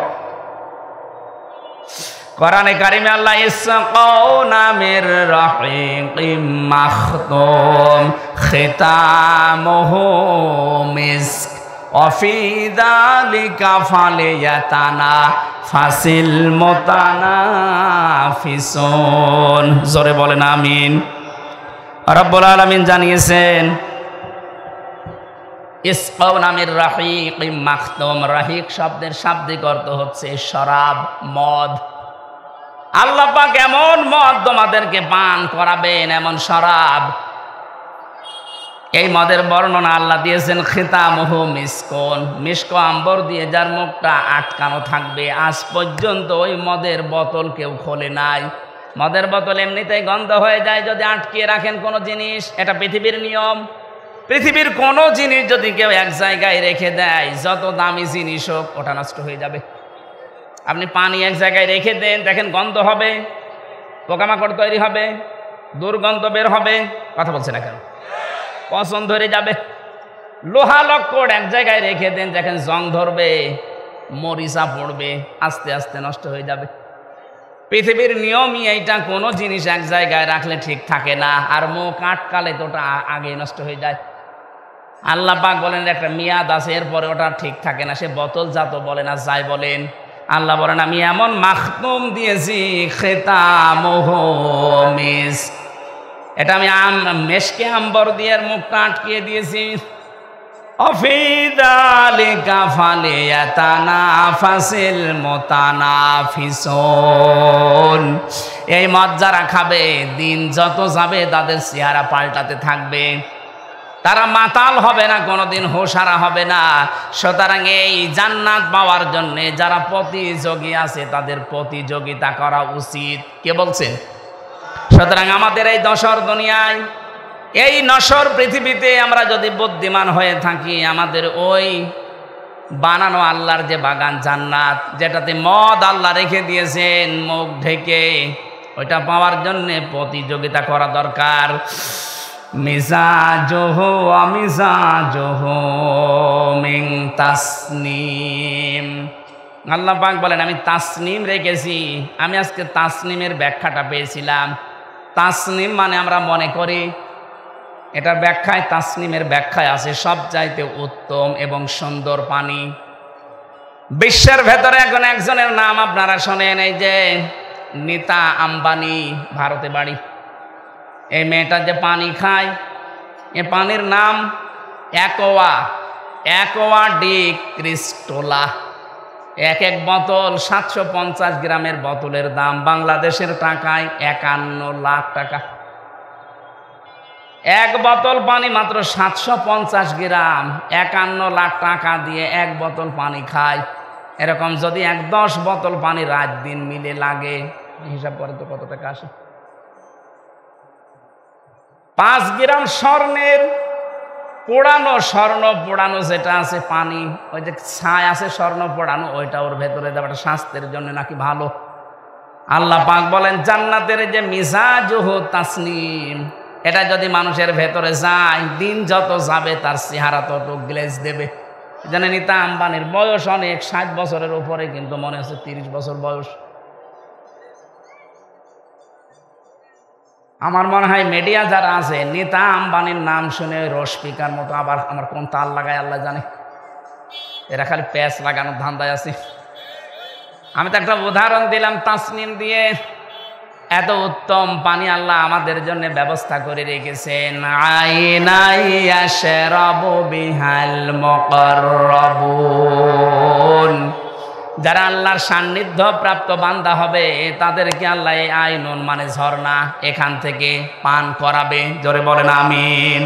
কোরআনে কারিমে আল্লাহ ইসকাউনা মির রাহিকিম মাখতুম খিতামুহু মিস্ক ওয়া ফি যালিকা ফালিয়াতানাফাসিল মুতানাফিসুন। জোরে বলেন আমিন। রব্বুল আলামিন জানিয়েছেন ইসকাউনা মির রাহিকিম মাখতুম। রাহিক শব্দের শাব্দিক অর্থ হচ্ছে শরাব, মদ। আল্লাহ পাক এমন মদ তোমাদেরকে পান করাবেন, এমন শরাব। এই মদের বর্ণনা আল্লাহ দিয়েছেন খিতামুহু মিসকন, মিস্ক আম্বর দিয়ে যার মুখটা আটকানো থাকবে। আজ পর্যন্ত ওই মদের বোতল কেউ খোলে নাই। মদের বোতল এমনিতেই গন্ধ হয়ে যায় যদি আটকিয়ে রাখেন কোনো জিনিস, এটা পৃথিবীর নিয়ম। পৃথিবীর কোনো জিনিস যদি কেউ এক জায়গায় রেখে দেয়, যত দামি জিনিস হোক, ওটা নষ্ট হয়ে যাবে। আপনি পানি এক জায়গায় রেখে দেন, দেখেন গন্ধ হবে, পোকামাকড় তৈরি হবে, দুর্গন্ধ বের হবে। কথা বলছে না কেন? পচন ধরে যাবে। লোহা লক্কড় এক জায়গায় রেখে দেন, দেখেন জং ধরবে, মরিচা পড়বে, আস্তে আস্তে নষ্ট হয়ে যাবে। পৃথিবীর নিয়মই এইটা, কোনো জিনিস এক জায়গায় রাখলে ঠিক থাকে না, আর মুখ আটকালে তো ওটা আগে নষ্ট হয়ে যায়। আল্লাহ পাক বলেন একটা মেয়াদ আছে, এরপরে ওটা ঠিক থাকে না। সে বোতল জাত বলেন আর যাই বলেন, আল্লাহ বলেন আমি এমন মাখতুম দিয়েছি খিতামুহু মিস্ক, এটা আমি মেশকে আম্বর দিয়ে মুখটা আটকিয়ে দিয়েছি। অফি যালিকা ফালিয়াতানাফাসিল মুতানাফিসুন। এই মদ যারা খাবে, দিন যত যাবে তাদের চেহারা পাল্টাতে থাকবে, তারা মাতাল হবে না, কোনোদিন হোশারা হবে না। সুতরাং এই জান্নাত পাওয়ার জন্য যারা প্রতিযোগী আছে তাদের প্রতিযোগিতা করা উচিত। কে বলছেন? সুতরাং আমাদের এই দশর দুনিয়ায়, এই নশ্বর পৃথিবীতে আমরা যদি বুদ্ধিমান হয়ে থাকি, আমাদের ওই বানানো আল্লাহর যে বাগান জান্নাত, যেটাতে মদ আল্লাহ রেখে দিয়েছেন মুখ ঢেকে, ওইটা পাওয়ার জন্যে প্রতিযোগিতা করা দরকার। মিজাজুহু ওয়া মিজাজুহু মিন তাসনিম। আল্লাহ পাক বলেন আমি তাসনিম রেখেছি। আমি আজকে তাসনিমের ব্যাখ্যাটা পেয়েছিলাম। তাসনিম মানে আমরা মনে করি, এটার ব্যাখ্যায়, তাসনিমের ব্যাখ্যায় আছে সবচাইতে উত্তম এবং সুন্দর পানি। বিশ্বের ভেতরে এখন একজনের নাম আপনারা শোনেন, এই যে নীতা আম্বানি, ভারতে বাড়ি। এই মেয়েটা যে পানি খায়, এ পানির নাম অ্যাকোয়া ডি ক্রিস্টোলা। এক এক বোতল 750 গ্রামের বোতলের দাম বাংলাদেশের টাকায় 51 লাখ টাকা। এক বোতল পানি মাত্র 750 গ্রাম, 51 লাখ টাকা দিয়ে এক বোতল পানি খায়। এরকম যদি 10 বোতল পানি রাত দিন মিলে লাগে, হিসাব করে তো কত টাকা আসে? 5 গ্রাম স্বর্ণের পোড়ানো, স্বর্ণ পোড়ানো যেটা আছে পানি, ওই যে ছাই আছে স্বর্ণ পোড়ানো, ওইটা ওর ভেতরে দেওয়াটা স্বাস্থ্যের জন্য নাকি ভালো। আল্লাহ পাক বলেন জান্নাতের যে মিজাজুহু তাসনিম, এটা যদি মানুষের ভেতরে যায়, দিন যত যাবে তার চেহারা তত গ্লেজ দেবে। জানেন নীতা আম্বানির বয়স অনেক, 60 বছরের উপরে, কিন্তু মনে হচ্ছে 30 বছর বয়স। আমার মনে হয় মিডিয়া যারা আছে, নীতা আম্বানির নাম শুনে রসপিকার মতো আবার আমার কোন তাল লাগায় আল্লাহ জানে। এরা খালি প্যাচ লাগানোর ধান্দায় আছে। আমি তো একটা উদাহরণ দিলাম তাসনিম দিয়ে। এত উত্তম পানি আল্লাহ আমাদের জন্য ব্যবস্থা করে রেখেছেন। আইনাই ইয়াশরাবু বিহাল মুকাররাবুন, যারা আল্লাহর সান্নিধ্য প্রাপ্ত বান্দা হবে তাদেরকে আল্লাহ এই আইনুন মানে ঝর্ণা এখান থেকে পান করাবে। জোরে বলেন আমিন।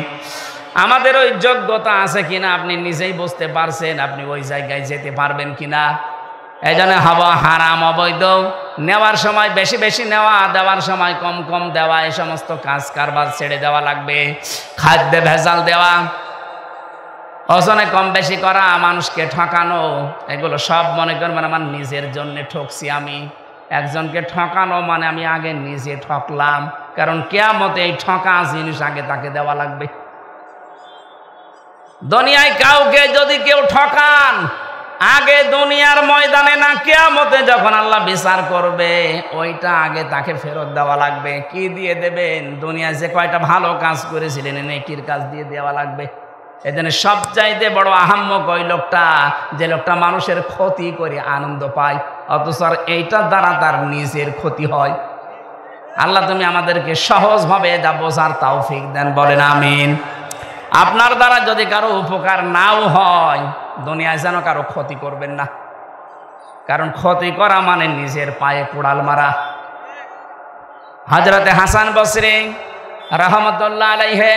আমাদের ওই যোগ্যতা আছে কিনা আপনি নিজেই বুঝতে পারছেন, আপনি ওই জায়গায় যেতে পারবেন কিনা। এই জন্য হাওয়া হারাম অবৈধ, নেওয়ার সময় বেশি বেশি নেওয়া, দেওয়ার সময় কম কম দেওয়া, এই সমস্ত কাজ কারবার ছেড়ে দেওয়া লাগবে। খাদ্যে ভেজাল দেওয়া, ওজনে কম বেশি করা, মানুষকে ঠকানো, এগুলো সব মনে করবেন আমার নিজের জন্য ঠকছি। আমি একজনকে ঠকানো মানে আমি আগে নিজে ঠকলাম, কারণ কিয়ামতে এই ঠকা জিনিস আগে তাকে দেওয়া লাগবে। দুনিয়ায় কাউকে যদি কেউ ঠকান, আগে দুনিয়ার ময়দানে না, কিয়ামতে যখন আল্লাহ বিচার করবে ওইটা আগে তাকে ফেরত দেওয়া লাগবে। কি দিয়ে দেবেন? দুনিয়ায় যে কয়টা ভালো কাজ করেছিলেন নেকির কাজ দিয়ে দেওয়া লাগবে। এজন্য সবচাইতে বড় আহাম্মক ওই লোকটা, যে লোকটা মানুষের ক্ষতি করে আনন্দ পায়, অথচ এইটার দ্বারা তার নিজের ক্ষতি হয়। আল্লাহ তুমি আমাদেরকে সহজভাবে যা বোঝার তৌফিক দেন, বলেন আমিন। আপনার দ্বারা যদি কারো উপকার নাও হয়, দুনিয়ায় যেন কারো ক্ষতি করবেন না, কারণ ক্ষতি করা মানে নিজের পায়ে কুড়াল মারা। হযরতে হাসান বসরি রাহমাতুল্লাহ আলাইহি,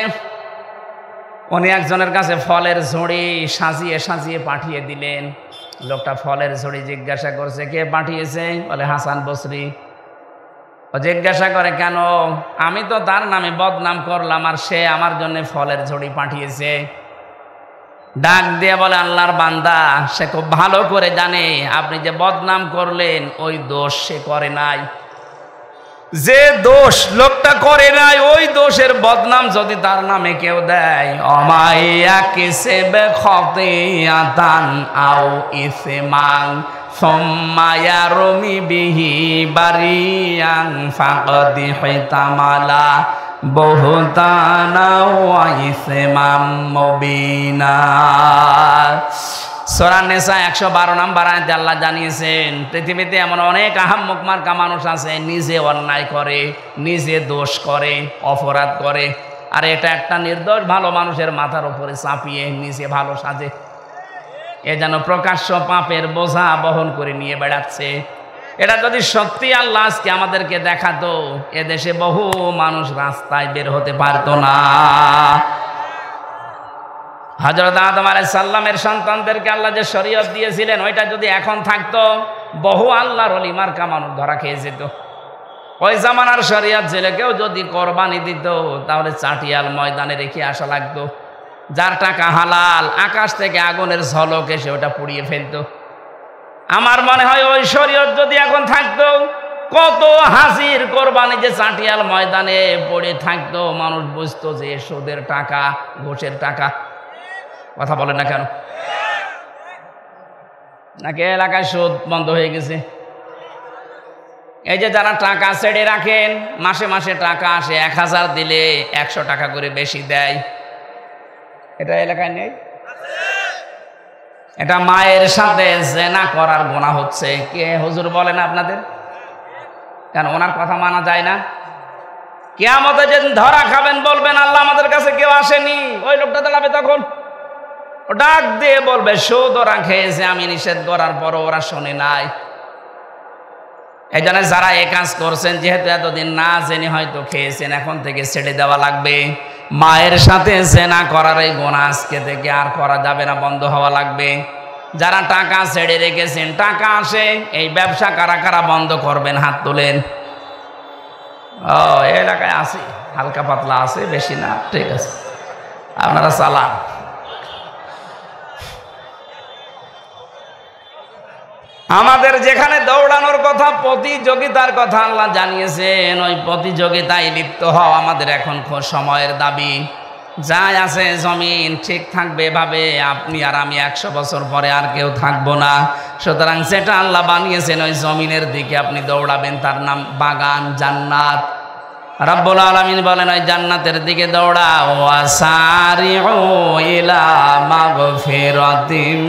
উনি একজনের কাছে ফলের ঝুড়ি সাজিয়ে সাজিয়ে পাঠিয়ে দিলেন। লোকটা ফলের ঝুড়ি জিজ্ঞাসা করছে কে পাঠিয়েছে? বলে হাসান বসরি। জিজ্ঞাসা করে কেন? আমি তো তার নামে বদনাম করলাম আর সে আমার জন্য ফলের ঝুড়ি পাঠিয়েছে। ডাক দিয়ে বলে আল্লাহর বান্দা, সে খুব ভালো করে জানে আপনি যে বদনাম করলেন ওই দোষ সে করে নাই। যে দোষ লোকটা করে নাই, ওই দোষের বদনাম যদি তার নামে কেউ দেয়, অমাইয়া কিসেবে খতিয়াতান আও ইসমান সুম্মা রমি বিহি বারিয়ান ফাকাদ হিতামালা বহুতানা ওয়া ইসমাম মুবিনা। সূরা নিসা 112 নম্বর আয়াতে আল্লাহ জানিয়েছেন, পৃথিবীতে এমন অনেক আহাম্মক মার্কা মানুষ আছে, নিজে অন্যায় করে, নিজে দোষ করে, অপরাধ করে, আর এটা একটা নির্দোষ ভালো মানুষের মাথার উপরে চাপিয়ে নিজে ভালো সাজে। এ যেন প্রকাশ্য পাপের বোঝা বহন করে নিয়ে বেড়াচ্ছে। এটা যদি সত্যি আল্লাহ আজকে আমাদেরকে দেখাতো, এদেশে বহু মানুষ রাস্তায় বের হতে পারতো না। হযরত আদম আলাইহিস সালামের সন্তানদেরকে আল্লাহ যে শরীয়ত দিয়েছিলেন, ওইটা যদি এখন থাকতো, বহু আল্লাহর ওলি মার্কা মানুষ ধরা খেয়ে যেত। ওই জামানার শরীয়ত ছিল, কেউ যদি কোরবানি দিত তাহলে চাটিয়াল ময়দানে রেখে আসা লাগতো। যার টাকা হালাল, আকাশ থেকে আগুনের ঝলক এসে ওটা পুড়িয়ে ফেলতো। আমার মনে হয় ওই শরীয়ত যদি এখন থাকতো, কত হাজির কোরবানি যে চাটিয়াল ময়দানে পড়ে থাকতো, মানুষ বুঝতো যে সুদের টাকা, ঘুষের টাকা। কথা বলে না কেন? নাকি এলাকায় সুদ বন্ধ হয়ে গেছে? এই যে যারা টাকা ছেড়ে রাখেন, মাসে মাসে টাকা আসে, 1000 দিলে 100 টাকা করে বেশি দেয়, এটা এলাকায় নেই? এটা মায়ের সাথে জেনা করার গুনাহ হচ্ছে। কে হুজুর বলেন আপনাদের? কেন ওনার কথা মানা যায় না? কিয়ামতে যেদিন ধরা খাবেন বলবেন আল্লাহ আমাদের কাছে কেউ আসেনি, ওই লোকটা দাঁড়াবে তখন, ও ডাক দিয়ে বলবে সুদ ওরা খেয়েছে, আমি নিষেধ করার পরও ওরা শোনে নাই। এই জন্য যারা এ কাজ করছেন, যেহেতু এতদিন না জেনে হয়তো খেয়েছেন, এখন থেকে ছেড়ে দেওয়া লাগবে। মায়ের সাথে জেনা করার এই গুনাহ আজকে থেকে আর করা যাবে না, বন্ধ হওয়া লাগবে। যারা টাকা ছেড়ে রেখেছেন, টাকা আসে, এই ব্যবসা কারা কারা বন্ধ করবেন? হাত তোলেন। ও এলাকায় আছে, হালকা পাতলা আছে, বেশি না, ঠিক আছে, আপনারা চালান। আমাদের যেখানে দৌড়ানোর কথা, প্রতিযোগিতার কথা আল্লাহ জানিয়েছেন, ওই প্রতিযোগিতায় লিপ্ত হওয়া আমাদের এখন সময়ের দাবি। যাই আছে জমিন ঠিক থাকবে এভাবে, আপনি আর আমি 100 বছর পরে আর কেউ থাকবো না। সুতরাং যেটা আল্লাহ বানিয়েছেন ওই জমিনের দিকে আপনি দৌড়াবেন, তার নাম বাগান, জান্নাত। রব্বুল আলামিন বলেন ওই জান্নাতের দিকে দৌড়াও। ওয়াসারিউ ইলা মাগফিরাতিম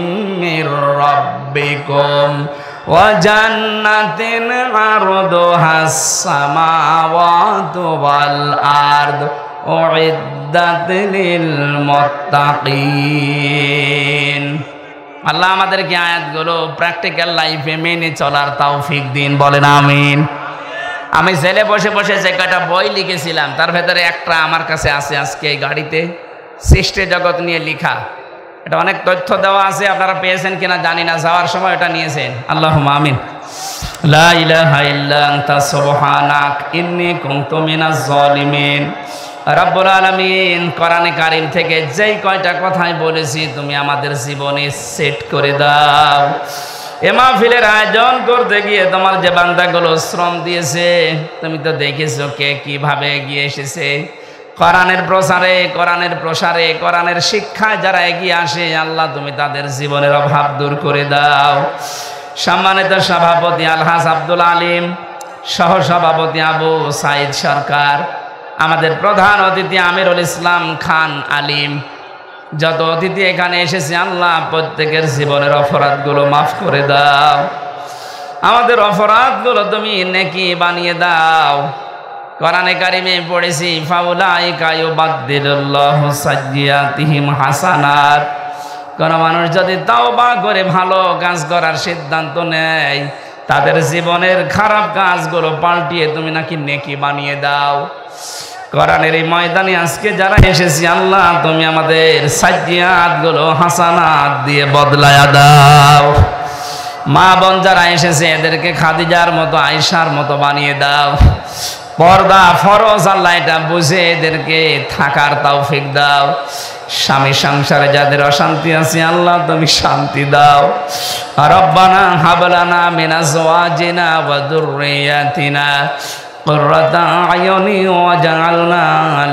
মির রাব্বিকুম ওয়া জান্নাতিন আরদুহাস সামাওয়াতু ওয়াল আরদ উইদ্দাত লিল মুত্তাকিন। আল্লাহ আমাদেরকে আয়াতগুলো প্র্যাকটিক্যাল লাইফে মেনে চলার তৌফিক দিন, বলেন আমিন। আমি জেলে বসে বসে যে কয়টা বই লিখেছিলাম তার ভেতরে একটা আমার কাছে আছে আজকে এই গাড়িতে, সৃষ্টি জগৎ নিয়ে লেখা। এটা অনেক তথ্য দেওয়া আছে, আপনারা পেয়েছেন কিনা জানি না, যাওয়ার সময় এটা নিয়েছেন। আল্লাহুম্মা আমিন। লা ইলাহা ইল্লা আনতা সুবহানাক ইন্নী কুনতু মিনাজ জালিমিন। রব্বুল আলামিন কোরআনে কারীম থেকে যেই কয়টা কথাই বলেছি তুমি আমাদের জীবনে সেট করে দাও। এ মাহফিলের আয়োজন করতে গিয়ে তোমার যে বান্দাগুলো শ্রম দিয়েছে তুমি তো দেখেছো কে কিভাবে এগিয়ে এসেছে। কোরআনের প্রসারে, কোরআনের প্রসারে, কোরআনের শিক্ষায় যারা এগিয়ে আসে আল্লাহ তুমি তাদের জীবনের অভাব দূর করে দাও। সম্মানিত সভাপতি আলহাজ আব্দুল আলিম, সহ সভাপতি আবু সাইদ সরকার, আমাদের প্রধান অতিথি আমিরুল ইসলাম খান আলিম, যত অতিথি এখানে এসেছে আল্লাহ প্রত্যেকের জীবনের অপরাধগুলো মাফ করে দাও। আমাদের অপরাধগুলো তুমি নেকি বানিয়ে দাও। কোরআনে কারিমে পড়েছি ফাউলাইকা ইউবাদদিলুল্লাহু সাইয়্যাতিহিম হাসানাত। কোন মানুষ যদি তাওবা করে ভালো কাজ করার সিদ্ধান্ত নেয় তাদের জীবনের খারাপ কাজগুলো পাল্টিয়ে তুমি নাকি নেকি বানিয়ে দাও। কোরআনের এই ময়দানে আজকে যারা এসেছি আল্লাহ তুমি আমাদের সাইয়্যাতগুলো হাসানাত দিয়ে বদলায়া দাও। মা বোন যারা এসেছে এদেরকে খাদিজার মতো, আয়েশার মতো বানিয়ে দাও। পর্দা ফরজ আল্লাহ এটা বুঝে এদেরকে থাকার তৌফিক দাও। স্বামী সংসারে যাদের অশান্তি আছে আল্লাহ তুমি শান্তি দাও। রব্বানা হাবলানা মিন আজওয়াজিনা ওয়া যুররিয়াতিনা কুররাতা আয়ুনি ওয়াজআলনা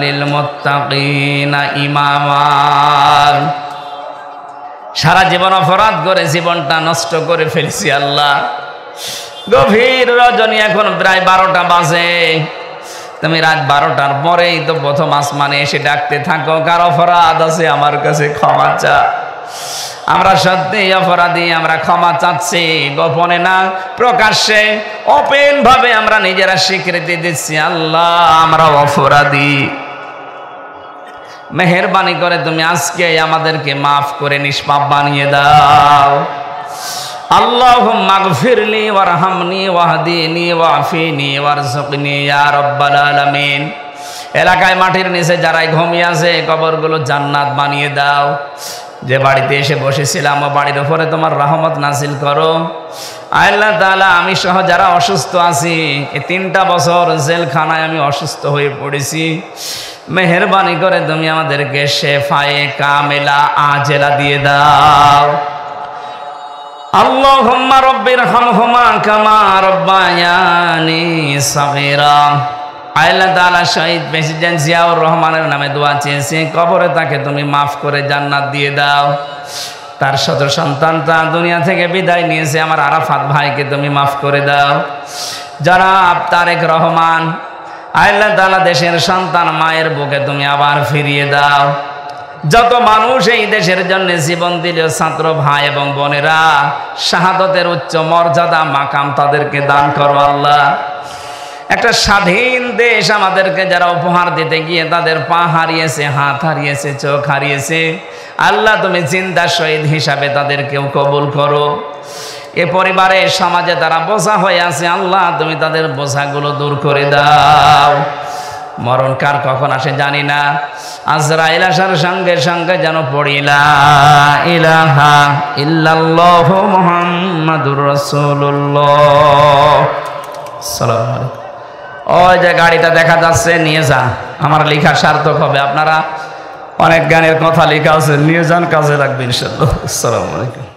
লিল মুত্তাকিনা ইমামা। সারা জীবন অপরাধ করে জীবনটা নষ্ট করে ফেলেছি আল্লাহ। গভীর রজনী, এখন প্রায় 12টা বাজে। তুমি রাত 12টার পরেই তো প্রথম আসমানে এসে ডাকতে থাকো, কার অপরাধ আছে আমার কাছে ক্ষমা চা। আমরা সত্যি অপরাধী, আমরা ক্ষমা চাচ্ছি, গোপনে না প্রকাশ্যে ওপেন ভাবে আমরা নিজেরা স্বীকৃতি দিচ্ছি আল্লাহ আমরা অপরাধী। মেহেরবানি করে তুমি আজকে আমাদেরকে মাফ করে নিষ্পাপ বানিয়ে দাও। আল্লাহুম্মা গফিরলি ওয়ারহামনি ওয়াহদিনি ওয়াফিনি ওয়ারযুকনি ইয়া রাব্বাল আলামিন। এলাকায় মাটির নিচে যারাই ঘুমিয়ে আছে কবরগুলো জান্নাত বানিয়ে দাও। যে বাড়িতে এসে বসেছিলাম ও বাড়ির উপরে তোমার রহমত নাজিল করো। আল্লাহ তাআলা আমি সহ যারা অসুস্থ আছি, এই 3টা বছর জেলখানায় আমি অসুস্থ হয়ে পড়েছি, মেহেরবানি করে তুমি আমাদেরকে শেফায়ে কামেলা আজেলা দিয়ে দাও। আল্লাহুম্মা রব্বিরহামহুমা কামা রব্বায়ানি সাগীরা। আল্লাহ তাআলা শহীদ প্রেসিডেন্ট জিয়াউর রহমানের নামে দোয়া চেয়েছে, কবরে তাকে তুমি মাফ করে জান্নাত দিয়ে দাও। তার শত সন্তানটা দুনিয়া থেকে বিদায় নিয়েছে, আমার আরাফাত ভাইকে তুমি মাফ করে দাও। জনাব তারেক রহমান, আল্লাহ তাআলা দেশের সন্তান মায়ের বুকে তুমি আবার ফিরিয়ে দাও। যত মানুষ এই দেশের জন্য জীবন দিল, ছাত্র ভাই এবং বোনেরা, শাহাদতের উচ্চ মর্যাদা মাকাম তাদেরকে দান করো আল্লাহ। একটা স্বাধীন দেশ আমাদেরকে যারা উপহার দিতে গিয়ে তাদের পা হারিয়েছে, হাত হারিয়েছে, চোখ হারিয়েছে, আল্লাহ তুমি জিন্দা শহীদ হিসাবে তাদেরকেও কবুল করো। এ পরিবারে সমাজে তারা বোঝা হয়ে আছে আল্লাহ তুমি তাদের বোঝাগুলো দূর করে দাও। মরণ কার কখন আসে জানি না, আজরাইল আসার সঙ্গে সঙ্গে যেন পড়ি লা ইলাহা ইল্লাল্লাহু মুহাম্মাদুর রাসূলুল্লাহ। আসসালামু আলাইকুম। ওই যে গাড়িটা দেখা যাচ্ছে নিয়ে যান, আমার লেখা সার্থক হবে। আপনারা অনেক গানের কথা লেখা আছে, নিয়ে যান, কাজে লাগবে ইনশাআল্লাহ। আসসালামু আলাইকুম।